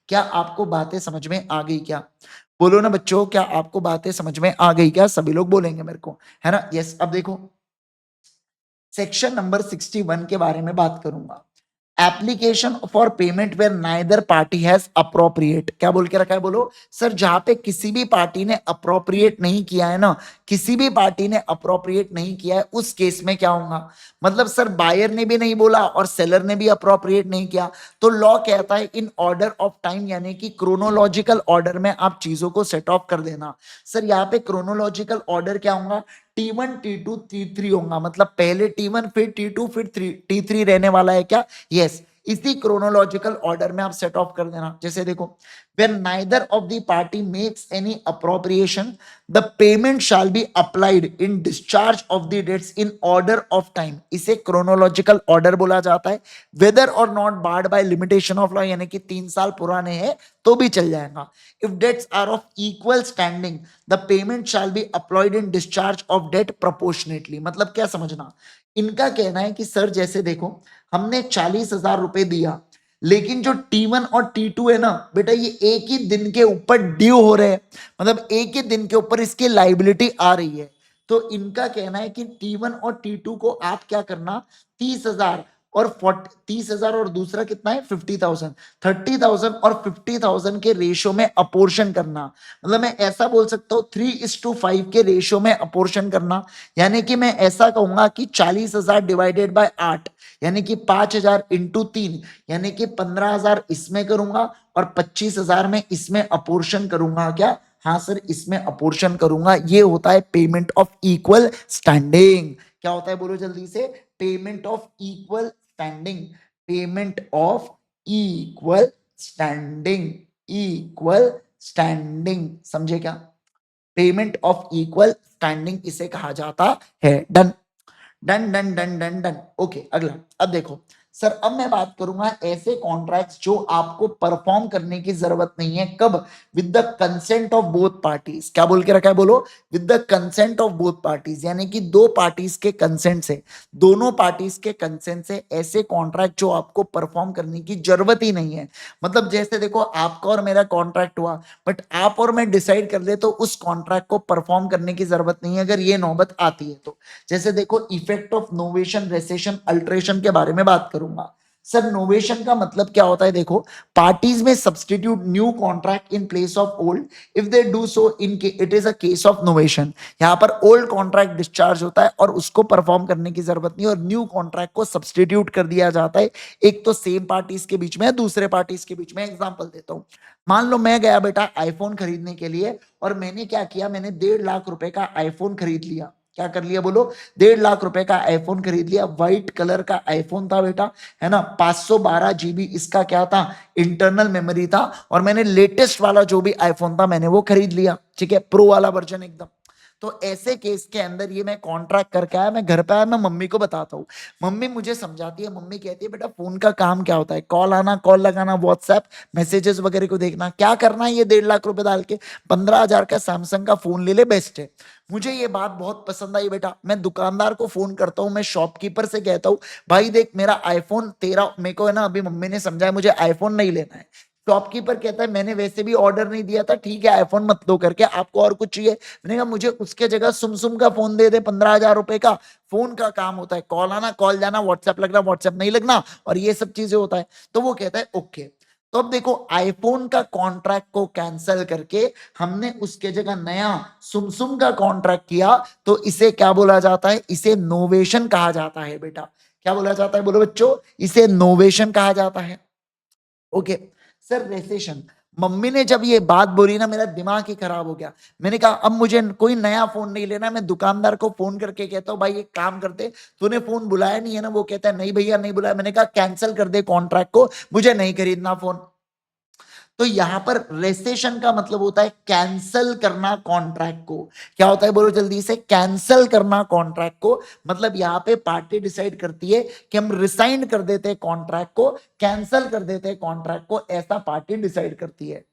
क्या आपको बातें समझ में आ गई क्या? बोलो ना बच्चों, क्या आपको बातें समझ में आ गई क्या? सभी लोग बोलेंगे मेरे को, है ना? यस। अब देखो, सेक्शन नंबर 61 के बारे में बात करूंगा। Application for payment where neither party has appropriate, क्या बोल के रखा है? बोलो सर। जहां पे किसी भी पार्टी ने अप्रोप्रिएट नहीं किया है ना, किसी भी पार्टी ने अप्रोप्रिएट नहीं किया है, उस केस में क्या होगा? मतलब सर, बायर ने भी नहीं बोला और सेलर ने भी अप्रोप्रिएट नहीं किया, तो लॉ कहता है इन ऑर्डर ऑफ टाइम, यानी कि क्रोनोलॉजिकल ऑर्डर में आप चीजों को सेट ऑफ कर देना। सर यहाँ पे क्रोनोलॉजिकल ऑर्डर क्या होगा? T1 T2 T3 होगा, मतलब पहले T1 फिर T2 फिर T3 रहने वाला है क्या? यस। इसी क्रोनोलॉजिकल ऑर्डर में आप सेट ऑफ कर देना। जैसे देखो, when neither of the party makes any appropriation, the payment shall be applied in discharge of the debts in order of time, इसे क्रोनोलॉजिकल ऑर्डर बोला जाता है। whether or not barred by limitation of law, यानी कि 3 साल पुराने हैं तो भी चल जाएगा। if debts are of equal standing, the payment shall be applied in discharge of debt proportionately, मतलब क्या समझना? इनका कहना है कि सर जैसे देखो, हमने 40,000 रुपए दिया, लेकिन जो T1 और T2 है ना बेटा, ये एक ही दिन के ऊपर ड्यू हो रहे हैं, मतलब एक ही दिन के ऊपर इसकी लाइबिलिटी आ रही है। तो इनका कहना है कि T1 और T2 को आप क्या करना, 30,000 और 30,000 और दूसरा कितना है 50,000, 30,000 और 50,000 के रेशियो में अपोर्शन करना। मतलब मैं ऐसा बोल सकता हूँ 3:5 के रेशियो में अपोर्शन करना। यानी कि मैं ऐसा कहूंगा कि 40,000 डिवाइडेड बाय 8, यानी कि 5,000 इंटू 3, यानी कि 15,000 इसमें करूंगा और 25,000 में इसमें अपोर्शन करूंगा क्या? हाँ सर, इसमें अपोर्शन करूंगा। ये होता है पेमेंट ऑफ इक्वल स्टैंडिंग। क्या होता है बोलो जल्दी से? Payment of equal standing. Payment of equal standing. Equal standing, समझे क्या? पेमेंट ऑफ इक्वल स्टैंडिंग इसे कहा जाता है। Done done done done done done. Okay, अगला। अब देखो सर, अब मैं बात करूंगा ऐसे कॉन्ट्रैक्ट्स जो आपको परफॉर्म करने की जरूरत नहीं है। कब? With the consent of both parties. क्या बोल के रखा है? बोलो, with the consent of both parties, यानी कि दो पार्टीज के कंसेंट से, दोनों पार्टीज के कंसेंट से ऐसे कॉन्ट्रैक्ट जो आपको परफॉर्म करने की जरूरत ही नहीं है। मतलब जैसे देखो, आपका और मेरा कॉन्ट्रैक्ट हुआ, बट आप और मैं डिसाइड कर ले तो उस कॉन्ट्रैक्ट को परफॉर्म करने की जरूरत नहीं है, अगर ये नौबत आती है तो। जैसे देखो, effect of novation, recession, alteration के बारे में बात करूंगा। सर, नोवेशन का मतलब क्या होता है? देखो, पार्टीज में substitute new contract in place of old, if they do so in it is a case of novation. यहां पर ओल्ड कॉन्ट्रैक्ट डिस्चार्ज होता है और उसको परफॉर्म करने की जरूरत नहीं, और न्यू कॉन्ट्रैक्ट को सब्सटीट्यूट कर दिया जाता है, एक तो सेम पार्टीज के बीच में, दूसरे पार्टीज के बीच में। एग्जांपल देता हूं, मान लो मैं गया बेटा आईफोन खरीदने के लिए, और मैंने क्या किया, मैंने 1.5 लाख रुपए का आईफोन खरीद लिया। क्या कर लिया बोलो? 1.5 लाख रुपए का आईफोन खरीद लिया। व्हाइट कलर का आईफोन था बेटा, है ना? 512 GB इसका क्या था, इंटरनल मेमोरी था। और मैंने लेटेस्ट वाला जो भी आईफोन था मैंने वो खरीद लिया, ठीक है, प्रो वाला वर्जन एकदम। तो ऐसे केस के अंदर ये मैं कॉन्ट्रैक्ट करके आया, मैं घर पे आया, मैं मम्मी को बताता हूँ। मम्मी मुझे समझाती है, मम्मी कहती है बेटा फोन का काम क्या होता है, कॉल आना, कॉल लगाना, व्हाट्सएप मैसेजेस वगैरह को देखना, क्या करना है ये 1.5 लाख रुपए डाल के, 15,000 का सैमसंग का फोन ले ले, बेस्ट है। मुझे ये बात बहुत पसंद आई बेटा। मैं दुकानदार को फोन करता हूँ, मैं शॉपकीपर से कहता हूँ, भाई देख मेरा आईफोन तेरा, मेरे को है ना, अभी मम्मी ने समझाया मुझे आईफोन नहीं लेना है। शॉपकीपर कहता है मैंने वैसे भी ऑर्डर नहीं दिया था, ठीक है आईफोन मत दो करके, आपको और कुछ चाहिए? मैंने कहा मुझे उसके जगह सुमसुम का फोन दे दे 15,000 रुपए का। फोन का काम होता है कॉल आना, कॉल जाना, व्हाट्सएप लगना, व्हाट्सएप नहीं लगना, और ये सब चीजें होता है। तो वो कहता है ओके। तो अब देखो, आईफोन का कॉन्ट्रैक्ट को कैंसिल करके हमने उसके जगह नया सुमसुम का कॉन्ट्रैक्ट किया, तो इसे क्या बोला जाता है? इसे नोवेशन कहा जाता है बेटा। क्या बोला जाता है, बोलो बच्चों, इसे नोवेशन कहा जाता है। Okay sir, recession. मम्मी ने जब ये बात बोली ना, मेरा दिमाग ही खराब हो गया। मैंने कहा अब मुझे कोई नया फोन नहीं लेना, मैं दुकानदार को फोन करके कहता हूँ भाई एक काम करते, तूने फोन बुलाया नहीं है ना? वो कहता है नहीं भैया नहीं बुलाया। मैंने कहा कैंसिल कर दे कॉन्ट्रैक्ट को, मुझे नहीं खरीदना फोन। तो यहां पर रेसेशन का मतलब होता है कैंसल करना कॉन्ट्रैक्ट को। क्या होता है, बोलो जल्दी से, कैंसल करना कॉन्ट्रैक्ट को। मतलब यहां पे पार्टी डिसाइड करती है कि हम रिसाइन कर देते हैं कॉन्ट्रैक्ट को, कैंसल कर देते हैं कॉन्ट्रैक्ट को, ऐसा पार्टी डिसाइड करती है।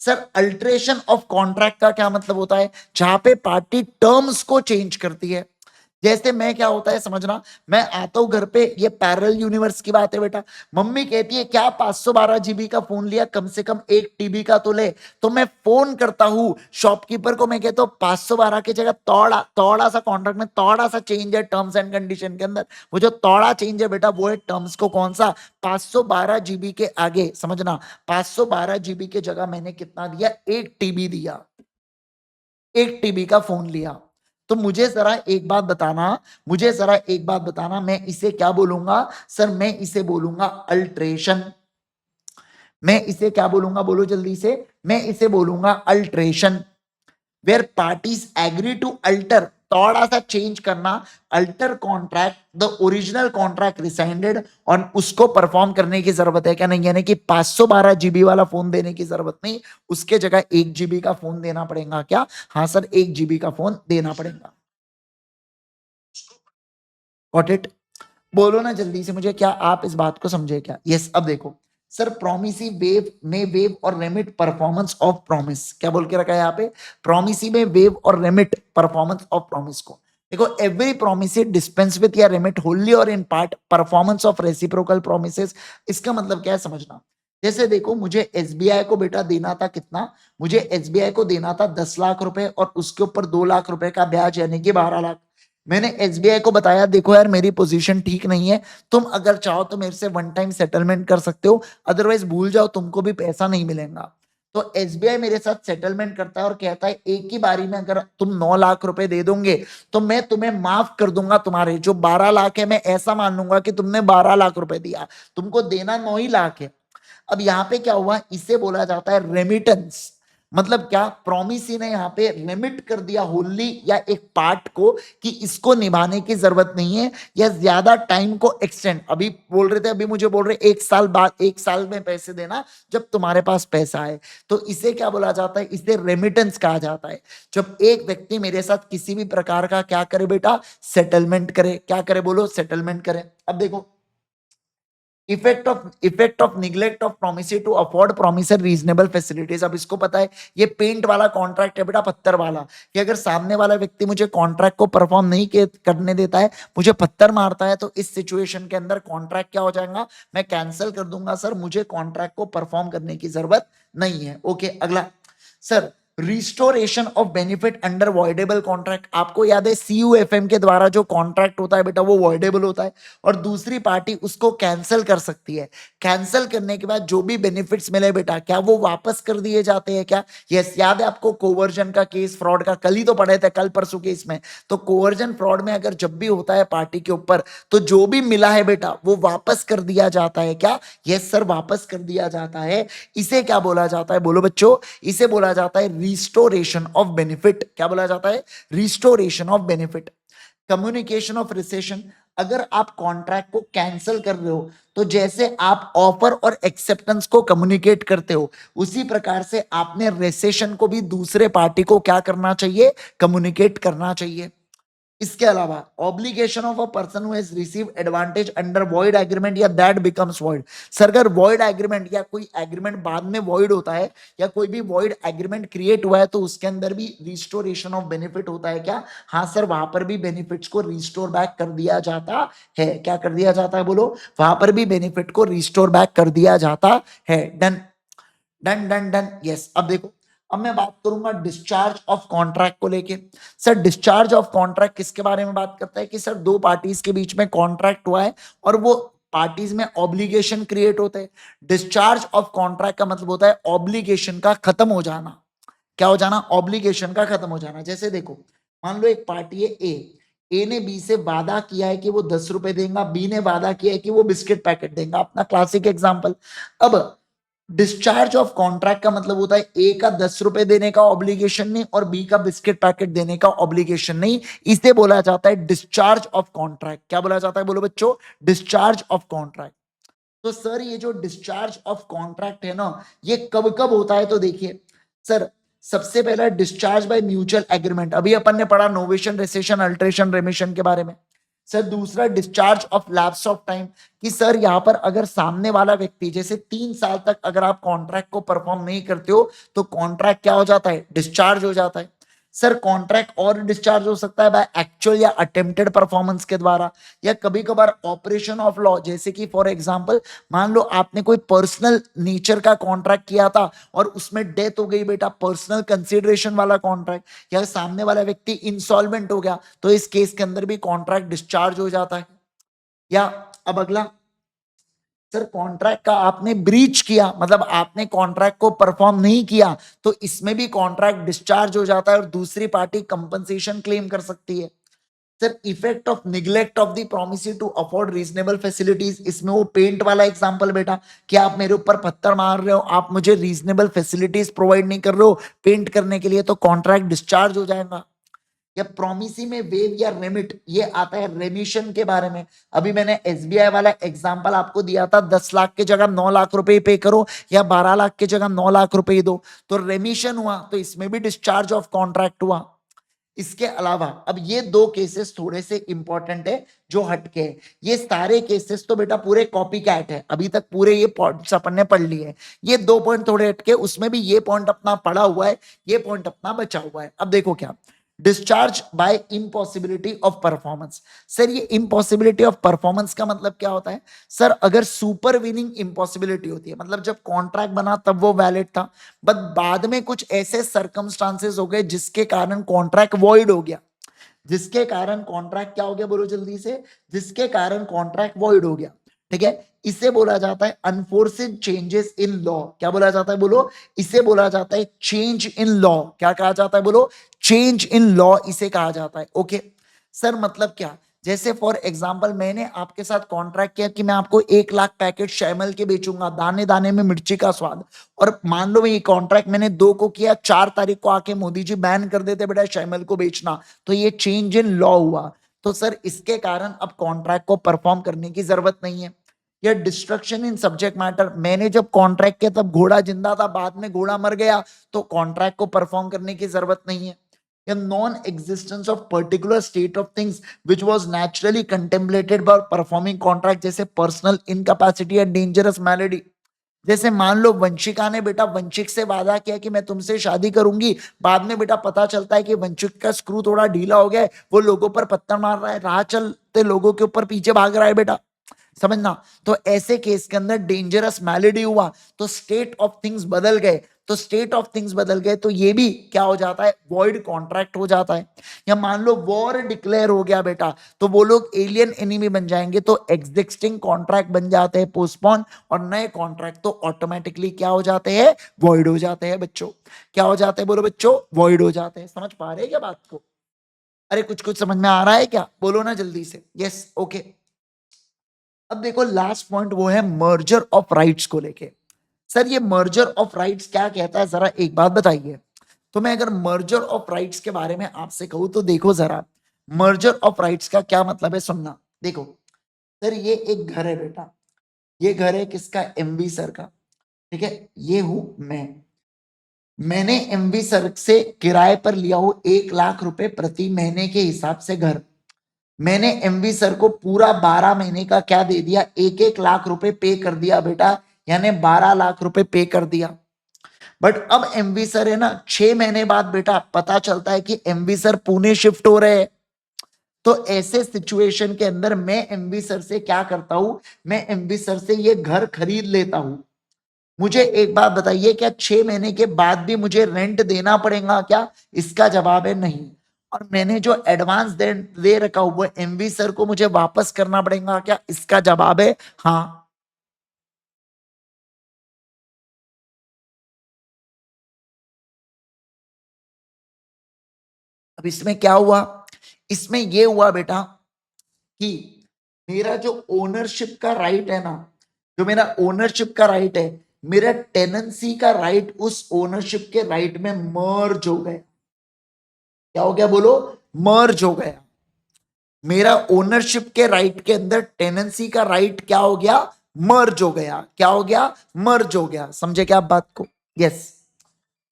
सर, अल्टरेशन ऑफ कॉन्ट्रैक्ट का क्या मतलब होता है, जहां पे पार्टी टर्म्स को चेंज करती है। जैसे मैं, क्या होता है समझना, मैं आता हूं घर पे, ये पैरेलल यूनिवर्स की बात है बेटा। मम्मी कहती है क्या 512 GB का फोन लिया, कम से कम 1 TB का तो ले। तो मैं फोन करता हूं शॉपकीपर को, मैं कहता हूं 512 की जगह तोड़ा, तोड़ा सा कॉन्ट्रैक्ट में तोड़ा सा चेंज है टर्म्स एंड कंडीशन के अंदर। वो जो तोड़ा चेंज है बेटा, वो है टर्म्स को कौन सा, 512 GB के आगे, समझना, 512 GB के जगह मैंने कितना दिया, 1 TB दिया, 1 TB का फोन लिया। तो मुझे जरा एक बात बताना, मुझे जरा एक बात बताना, मैं इसे क्या बोलूंगा सर, मैं इसे बोलूंगा अल्ट्रेशन। मैं इसे क्या बोलूंगा, बोलो जल्दी से, मैं इसे बोलूंगा alteration. Where parties agree to alter, थोड़ा सा चेंज करना, alter contract the original contract rescinded, और उसको परफॉर्म करने की जरूरत है क्या, नहीं, यानी कि 512 GB वाला फोन देने की जरूरत नहीं, उसके जगह 1 GB का फोन देना पड़ेगा क्या, हाँ सर 1 GB का फोन देना पड़ेगा। Got it? बोलो ना जल्दी से मुझे, क्या आप इस बात को समझे क्या? यस। अब देखो सर, प्रोमिसी वेव में वेव और रेमिट परफॉर्मेंस ऑफ प्रॉमिस, क्या बोल के रखा है यहाँ पे, प्रोमिसी में वेव और रेमिट परफॉर्मेंस ऑफ प्रॉमिस को। देखो, एवरी प्रोमिस डिस्पेंस विथ या रेमिट होली और in part performance of reciprocal promises. इसका मतलब क्या है समझना। जैसे देखो, मुझे एसबीआई को बेटा देना था कितना, मुझे एसबीआई को देना था 10 लाख रुपए, और उसके ऊपर 2 लाख रुपए का ब्याज, यानी कि 12 लाख। मैंने एसबीआई को बताया देखो यार मेरी पोजीशन ठीक नहीं है, तुम अगर चाहो तो मेरे से वन टाइम सेटलमेंट कर सकते हो, अदरवाइज भूल जाओ, तुमको भी पैसा नहीं मिलेगा। तो एसबीआई मेरे साथ सेटलमेंट करता है और कहता है एक ही बारी में अगर तुम 9 लाख रुपए दे दोगे तो मैं तुम्हें माफ कर दूंगा, तुम्हारे जो 12 लाख है मैं ऐसा मान लूंगा कि तुमने 12 लाख रुपए दिया, तुमको देना 9 ही लाख है। अब यहाँ पे क्या हुआ, इसे बोला जाता है रेमिटेंस। मतलब क्या, प्रोमिसी ने यहाँ पे रेमिट कर दिया होली या एक पार्ट को, कि इसको निभाने की जरूरत नहीं है, या ज्यादा टाइम को एक्सटेंड, अभी बोल रहे थे, अभी मुझे बोल रहे 1 साल बाद, 1 साल में पैसे देना जब तुम्हारे पास पैसा है। तो इसे क्या बोला जाता है, इसे रेमिटेंस कहा जाता है। जब एक व्यक्ति मेरे साथ किसी भी प्रकार का क्या करे बेटा, सेटलमेंट करे, क्या करे बोलो, सेटलमेंट करे। अब देखो, effect of neglect of promise to afford promisor reasonable facilities. अब इसको पता है, ये पेंट वाला कॉन्ट्रैक्ट है बेटा, पत्थर वाला, कि अगर सामने वाला व्यक्ति मुझे कॉन्ट्रैक्ट को परफॉर्म नहीं करने देता है, मुझे पत्थर मारता है, तो इस सिचुएशन के अंदर कॉन्ट्रैक्ट क्या हो जाएगा, मैं कैंसिल कर दूंगा सर, मुझे कॉन्ट्रैक्ट को परफॉर्म करने की जरूरत नहीं है। ओके, अगला sir, restoration of benefit under voidable contract. आपको याद है सीयूएफएम के द्वारा जो कॉन्ट्रैक्ट होता है बेटा, वो वॉइडेबल होता है, और दूसरी पार्टी उसको कैंसिल कर सकती है। कैंसिल करने के बाद जो भी बेनिफिट्स मिले बेटा, क्या वो वापस कर दिए जाते हैं क्या? यस, याद है आपको कोवर्जन का केस, फ्रॉड का, कल ही तो पढ़े थे, कल परसों केस में। तो कोवर्जन फ्रॉड में अगर जब भी होता है पार्टी के ऊपर, तो जो भी मिला है बेटा वो वापस कर दिया जाता है क्या? यस सर, वापस कर दिया जाता है। इसे क्या बोला जाता है, बोलो बच्चों, इसे बोला जाता है रिस्टोरेशन ऑफ बेनिफिट। क्या बोला जाता है, restoration of benefit. Communication of recession, अगर आप कॉन्ट्रैक्ट को कैंसिल कर रहे हो, तो जैसे आप ऑफर और एक्सेप्टेंस को कम्युनिकेट करते हो, उसी प्रकार से आपने रेसेशन को भी दूसरे पार्टी को क्या करना चाहिए, कम्युनिकेट करना चाहिए। इसके अलावा obligation of a person who has receive advantage under void agreement या दैट बिकम्स वॉइड। सर, अगर वॉइड एग्रीमेंट या कोई एग्रीमेंट बाद में वॉइड होता है, या कोई भी वॉइड एग्रीमेंट क्रिएट हुआ है, तो उसके अंदर भी रिस्टोरेशन ऑफ बेनिफिट होता है क्या? हाँ सर, वहां पर भी बेनिफिट्स को रिस्टोर बैक कर दिया जाता है। क्या कर दिया जाता है बोलो, वहां पर भी बेनिफिट को रिस्टोर बैक कर दिया जाता है। डन, डन, डन, डन, यस। अब देखो, अब मैं बात करूंगा डिस्चार्ज ऑफ कॉन्ट्रैक्ट को लेके। सर, डिस्चार्ज ऑफ कॉन्ट्रैक्ट किसके बारे में बात करता है, कि सर दो पार्टीज के बीच में कॉन्ट्रैक्ट हुआ है, और वो पार्टीज में ऑब्लिगेशन क्रिएट होते हैं। डिस्चार्ज ऑफ कॉन्ट्रैक्ट का मतलब होता है ऑब्लिगेशन का खत्म हो जाना। क्या हो जाना, ऑब्लिगेशन का खत्म हो जाना। जैसे देखो, मान लो एक पार्टी है ए, ए ने बी से वादा किया है कि वो 10 रुपए देगा, बी ने वादा किया है कि वो बिस्किट पैकेट देगा, अपना क्लासिक एग्जाम्पल। अब डिस्चार्ज ऑफ कॉन्ट्रैक्ट का मतलब होता है ए का 10 रुपए देने का ऑब्लिगेशन नहीं और बी का बिस्किट पैकेट देने का ऑब्लिगेशन नहीं। इसे बोला जाता है डिस्चार्ज ऑफ कॉन्ट्रैक्ट। क्या बोला जाता है बोलो बच्चों? Discharge of contract. तो सर ये जो डिस्चार्ज ऑफ कॉन्ट्रैक्ट है ना, ये कब कब होता है? तो देखिए सर, सबसे पहला डिस्चार्ज बाय म्यूचुअल एग्रीमेंट, अभी अपन ने पढ़ा नोवेशन, रेसेशन, अल्ट्रेशन, रेमिशन के बारे में। सर दूसरा discharge of lapse of time, कि सर यहां पर अगर सामने वाला व्यक्ति जैसे 3 साल तक अगर आप कॉन्ट्रैक्ट को परफॉर्म नहीं करते हो तो कॉन्ट्रैक्ट क्या हो जाता है? डिस्चार्ज हो जाता है। सर कॉन्ट्रैक्ट और डिस्चार्ज हो सकता है बाय एक्चुअल या अटेम्प्टेड परफॉर्मेंस के द्वारा, या कभी कभार ऑपरेशन ऑफ लॉ, जैसे कि फॉर एग्जांपल मान लो आपने कोई पर्सनल नेचर का कॉन्ट्रैक्ट किया था और उसमें डेथ हो गई बेटा, पर्सनल कंसिडरेशन वाला कॉन्ट्रैक्ट, या सामने वाला व्यक्ति इंसॉल्वेंट हो गया, तो इस केस के अंदर भी कॉन्ट्रैक्ट डिस्चार्ज हो जाता है। या अब अगला, सर कॉन्ट्रैक्ट का आपने ब्रीच किया, मतलब आपने कॉन्ट्रैक्ट को परफॉर्म नहीं किया, तो इसमें भी कॉन्ट्रैक्ट डिस्चार्ज हो जाता है और दूसरी पार्टी कंपनसेशन क्लेम कर सकती है। Sir effect of neglect of the promise to afford reasonable facilities, इसमें वो पेंट वाला एग्जांपल बेटा, कि आप मेरे ऊपर पत्थर मार रहे हो, आप मुझे रीजनेबल फैसिलिटीज प्रोवाइड नहीं कर रहे हो पेंट करने के लिए, तो कॉन्ट्रैक्ट डिस्चार्ज हो जाएगा। या प्रोमिसी में वेव या रेमिट, ये आता है रेमिशन के बारे में। अभी मैंने एसबीआई वाला एग्जांपल आपको दिया था, 10 लाख की जगह 9 लाख रुपए पे करो या 12 लाख की जगह 9 लाख रुपए दो, तो रेमिशन हुआ, तो इसमें भी डिस्चार्ज ऑफ कॉन्ट्रैक्ट हुआ। इसके अलावा अब ये दो केसेस थोड़े से इंपॉर्टेंट है जो हटके हैं। ये सारे केसेस तो बेटा पूरे कॉपी कैट है, अभी तक पूरे ये पॉइंट्स अपन ने पढ़ लिए हैं। ये दो पॉइंट थोड़े हटके, उसमें भी ये पॉइंट अपना पढ़ा हुआ है, ये पॉइंट अपना बचा हुआ है। अब देखो क्या, discharge by impossibility of performance. Sir ये इम्पॉसिबिलिटी ऑफ परफॉर्मेंस का मतलब क्या होता है? सर अगर सुपर विनिंग इम्पॉसिबिलिटी होती है, मतलब जब कॉन्ट्रैक्ट बना तब वो वैलिड था, बट बाद में कुछ ऐसे सर्कमस्टांसेस हो गए जिसके कारण कॉन्ट्रैक्ट वॉइड हो गया। जिसके कारण कॉन्ट्रैक्ट क्या हो गया बोलो जल्दी से? जिसके कारण कॉन्ट्रैक्ट वॉइड हो गया। ठीक है, इसे बोला जाता है अनफोर्सिड चेंजेस इन लॉ। क्या बोला जाता है बोलो? इसे बोला जाता है चेंज इन लॉ। क्या कहा जाता है बोलो? चेंज इन लॉ इसे कहा जाता है। ओके सर, मतलब क्या? जैसे फॉर एग्जाम्पल मैंने आपके साथ कॉन्ट्रैक्ट किया कि मैं आपको 1 लाख पैकेट शैमल के बेचूंगा, दाने दाने में मिर्ची का स्वाद, और मान लो ये कॉन्ट्रैक्ट मैंने 2 को किया, 4 तारीख को आके मोदी जी बैन कर देते बेटा शैमल को बेचना, तो ये चेंज इन लॉ हुआ। तो सर इसके कारण अब कॉन्ट्रैक्ट को परफॉर्म करने की जरूरत नहीं है। या डिस्ट्रक्शन इन सब्जेक्ट मैटर, मैंने जब कॉन्ट्रैक्ट किया तब घोड़ा जिंदा था, बाद में घोड़ा मर गया, तो कॉन्ट्रैक्ट को परफॉर्म करने की जरूरत नहीं है। या non existence of particular state of things which was naturally contemplated by performing contract, जैसे पर्सनल इनकैपेसिटी या डेंजरस मैलेडी। जैसे मान लो वंशिका ने बेटा वंशिक से वादा किया कि मैं तुमसे शादी करूंगी, बाद में बेटा पता चलता है कि वंशिक का स्क्रू थोड़ा ढीला हो गया है, वो लोगों पर पत्थर मार रहा है, राह चलते लोगों के ऊपर पीछे भाग रहा है बेटा, समझना। तो ऐसे केस के अंदर डेंजरस मैलेडी हुआ, तो स्टेट ऑफ थिंग्स बदल गए, तो स्टेट ऑफ थिंग्स बदल गए तो ये भी क्या हो जाता है? वॉइड कॉन्ट्रैक्ट हो जाता है। या मान लो वॉर डिक्लेयर हो गया बेटा, तो वो लोग एलियन एनिमी बन जाएंगे, तो एग्जिस्टिंग कॉन्ट्रैक्ट बन जाते हैं पोस्टपोन, और नए कॉन्ट्रैक्ट तो ऑटोमेटिकली क्या हो जाते हैं? वॉइड हो जाते हैं बच्चों। क्या हो जाते हैं बोलो बच्चों? वॉइड हो जाते हैं। समझ पा रहे हैं क्या बात को? अरे कुछ कुछ समझ में आ रहा है क्या? बोलो ना जल्दी से यस। ओके, अब देखो लास्ट पॉइंट वो है मर्जर ऑफ राइट्स को लेके। सर ये मर्जर ऑफ राइट्स क्या कहता है, जरा एक बात बताइए। तो मैं अगर मर्जर ऑफ राइट्स के बारे में आपसे कहूं तो देखो जरा, मर्जर ऑफ राइट्स का क्या मतलब है सुनना। देखो सर, ये एक घर है बेटा, ये घर है किसका? एमवी सर का। ठीक है, ये हूं मैंने एमवी सर से किराए पर लिया हूं 1 लाख रुपए प्रति महीने के हिसाब से घर। मैंने एमवी सर को पूरा 12 महीने का क्या दे दिया? 1-1 लाख रुपए पे कर दिया बेटा, यानी 12 लाख रुपए पे कर दिया। बट अब एमवी सर है ना, 6 महीने बाद बेटा पता चलता है कि एमवी सर पुणे शिफ्ट हो रहे हैं। तो ऐसे सिचुएशन के अंदर मैं एमवी सर से क्या करता हूं? मैं एमवी सर से ये घर खरीद लेता हूं। मुझे एक बात बताइए, क्या 6 महीने के बाद भी मुझे रेंट देना पड़ेगा क्या? इसका जवाब है नहीं। और मैंने जो एडवांस दे रखा हुआ एमवी सर को मुझे वापस करना पड़ेगा क्या? इसका जवाब है हाँ। अब इसमें क्या हुआ? इसमें ये हुआ बेटा कि मेरा जो ओनरशिप का राइट है ना, जो मेरा ओनरशिप का राइट है, मेरा टेनेंसी का राइट उस ओनरशिप के राइट में मर्ज हो गया। क्या हो गया बोलो? मर्ज हो गया। मेरा ओनरशिप के राइट के अंदर टेनेंसी का राइट क्या हो गया? मर्ज हो गया। क्या हो गया? मर्ज हो गया। समझे क्या आप बात को? यस।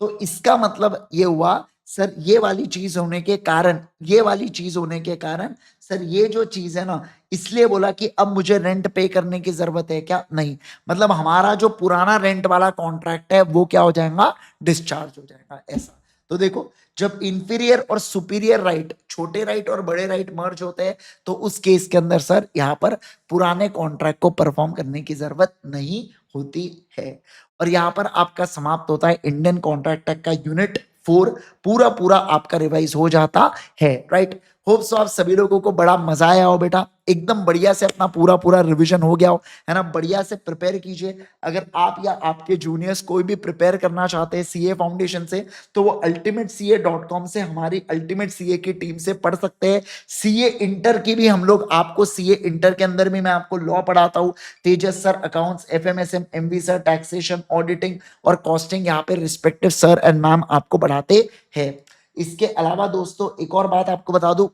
तो इसका मतलब ये हुआ सर, ये वाली चीज होने के कारण, ये वाली चीज होने के कारण सर, ये जो चीज है ना, इसलिए बोला कि अब मुझे रेंट पे करने की जरूरत है क्या? नहीं। मतलब हमारा जो पुराना रेंट वाला कॉन्ट्रैक्ट है वो क्या हो जाएगा? डिस्चार्ज हो जाएगा। ऐसा। तो देखो, जब इंफीरियर और सुपीरियर राइट, छोटे राइट और बड़े राइट मर्ज होते हैं, तो उस केस के अंदर सर यहां पर पुराने कॉन्ट्रैक्ट को परफॉर्म करने की जरूरत नहीं होती है। और यहां पर आपका समाप्त होता है इंडियन कॉन्ट्रैक्ट एक्ट का यूनिट 4। पूरा पूरा आपका रिवाइज हो जाता है। राइट। होप सो आप सभी लोगों को बड़ा मजा आया हो बेटा, एकदम बढ़िया से अपना पूरा पूरा रिवीजन हो गया हो, है ना? बढ़िया से प्रिपेयर कीजिए। अगर आप या आपके जूनियर्स कोई भी प्रिपेयर करना चाहते हैं सीए फाउंडेशन से, तो वो ultimatece.com से हमारी अल्टीमेट सीए की टीम से पढ़ सकते हैं। सीए इंटर की भी हम लोग आपको, सीए इंटर के अंदर भी मैं आपको लॉ पढ़ाता हूँ। Tejas sir accounts, FMSM, MV sir taxation, auditing और कॉस्टिंग, यहाँ पे रिस्पेक्टिव सर एंड मैम आपको पढ़ाते हैं। इसके अलावा दोस्तों एक और बात आपको बता दूं,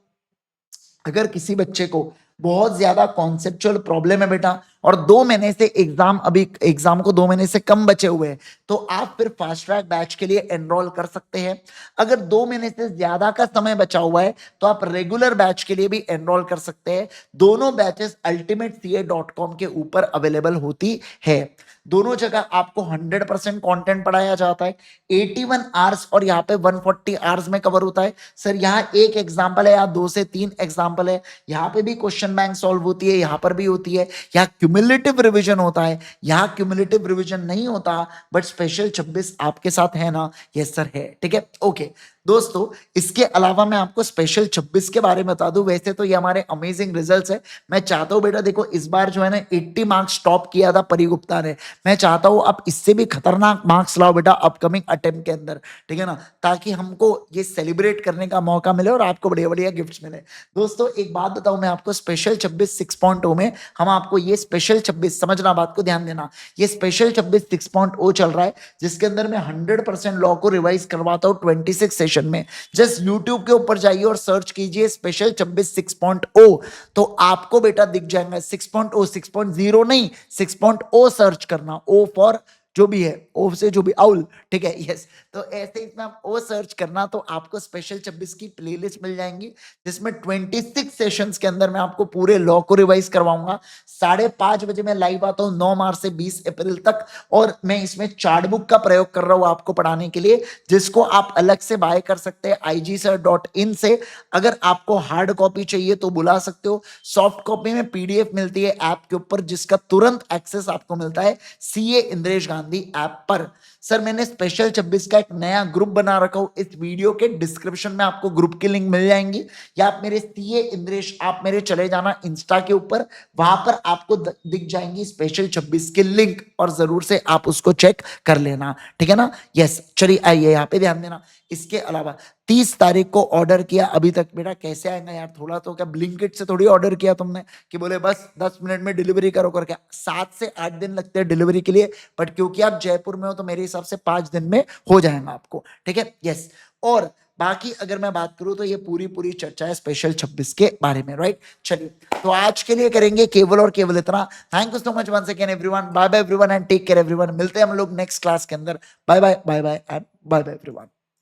अगर किसी बच्चे को बहुत ज्यादा कॉन्सेप्चुअल प्रॉब्लम है बेटा, और 2 महीने से एग्जाम, अभी एग्जाम को 2 महीने से कम बचे हुए हैं, तो आप फिर फास्ट ट्रैक बैच के लिए एनरोल कर सकते हैं। अगर 2 महीने से ज्यादा का समय बचा हुआ है, तो आप रेगुलर बैच के लिए भी एनरोल कर सकते हैं। दोनों बैचेस ultimatece.com के ऊपर अवेलेबल होती है। दोनों जगह आपको 100% कंटेंट पढ़ाया जाता है। 81 आवर्स और यहाँ पे 140 आवर्स में कवर होता है। सर यहाँ एक एग्जाम्पल है या 2 से 3 एग्जाम्पल है, यहाँ पे भी क्वेश्चन बैंक सॉल्व होती है, यहाँ पर भी होती है। यहाँ क्यूमुलेटिव रिवीजन होता है, यहाँ क्यूमुलेटिव रिवीजन नहीं होता, बट स्पेशल 26 आपके साथ है ना? यस सर है। ठीक है, ओके दोस्तों। इसके अलावा मैं आपको स्पेशल 26 के बारे में बता दूं, वैसे तो ये हमारे अमेजिंग रिजल्ट्स है। मैं चाहता हूं बेटा, देखो इस बार जो है ना 80 मार्क्स टॉप किया था परिगुप्ता ने, मैं चाहता हूं आप इससे भी खतरनाक मार्क्स लाओ बेटा अपकमिंग अटेम्प्ट के अंदर। ठीक है ना? ताकि हमको ये सेलिब्रेट करने का मौका मिले और आपको बढ़िया बढ़िया गिफ्ट्स मिले। दोस्तों एक बात बताऊं मैं आपको, स्पेशल 26 6.0 में हम आपको ये स्पेशल 26, समझना बात को, ध्यान देना, ये स्पेशल 26 6.0 चल रहा है, जिसके अंदर मैं 100% लॉ को रिवाइज करवाता हूँ 26 सेशन में। जस्ट यूट्यूब के ऊपर जाइए और सर्च कीजिए स्पेशल 26 6.0, तो आपको बेटा दिख जाएगा 6.0, 6.0 नहीं, 6.0 सर्च करना, ओ फॉर जो भी है, ओ से जो भी आउल। ठीक है, यस। तो ऐसे इसमें आप ओ सर्च करना, तो आपको स्पेशल 26 की प्लेलिस्ट मिल जाएंगी, जिसमें 26 सेशंस के अंदर मैं आपको पूरे लॉ को रिवाइज करवाऊंगा। 5:30 बजे मैं लाइव आता हूं 9 मार्च से 20 अप्रैल तक, और मैं इसमें चार्ट बुक का प्रयोग कर रहा हूं आपको पढ़ाने के लिए, जिसको आप अलग से बाय कर सकते हैं igsir.in से। अगर आपको हार्ड कॉपी चाहिए तो बुला सकते हो, सॉफ्ट कॉपी में पीडीएफ मिलती है ऐप के ऊपर, जिसका तुरंत एक्सेस आपको मिलता है सीए इंद्रेश गांधी ऐप पर। सर मैंने स्पेशल 26 का एक नया ग्रुप बना रखा हूं, इस वीडियो के डिस्क्रिप्शन में आपको ग्रुप की लिंक मिल जाएंगी, या आप मेरे सीए इंद्रेश, आप मेरे चले जाना इंस्टा के ऊपर, वहां पर आपको दिख जाएंगी स्पेशल 26 की लिंक, और जरूर से आप उसको चेक कर लेना। ठीक है ना? यस, चलिए आइए यहाँ पे ध्यान देना। इसके अलावा 30 तारीख को ऑर्डर किया, अभी तक बेटा कैसे आएगा यार? थोड़ा तो क्या ब्लिंकिट से थोड़ी ऑर्डर किया तुमने कि बोले बस 10 मिनट में डिलीवरी करो करके? 7 से 8 दिन लगते हैं डिलीवरी के लिए, बट क्योंकि आप जयपुर में हो तो मेरे हिसाब से 5 दिन में हो जाएगा आपको। ठीक है, यस। और बाकी अगर मैं बात करूं तो ये पूरी पूरी चर्चा है स्पेशल 26 के बारे में। राइट, चलिए तो आज के लिए करेंगे केवल और केवल इतना। Thank you so much once again everyone, bye bye everyone and take care everyone. मिलते हैं हम लोग नेक्स्ट क्लास के अंदर। Bye bye, bye bye and bye bye everyone.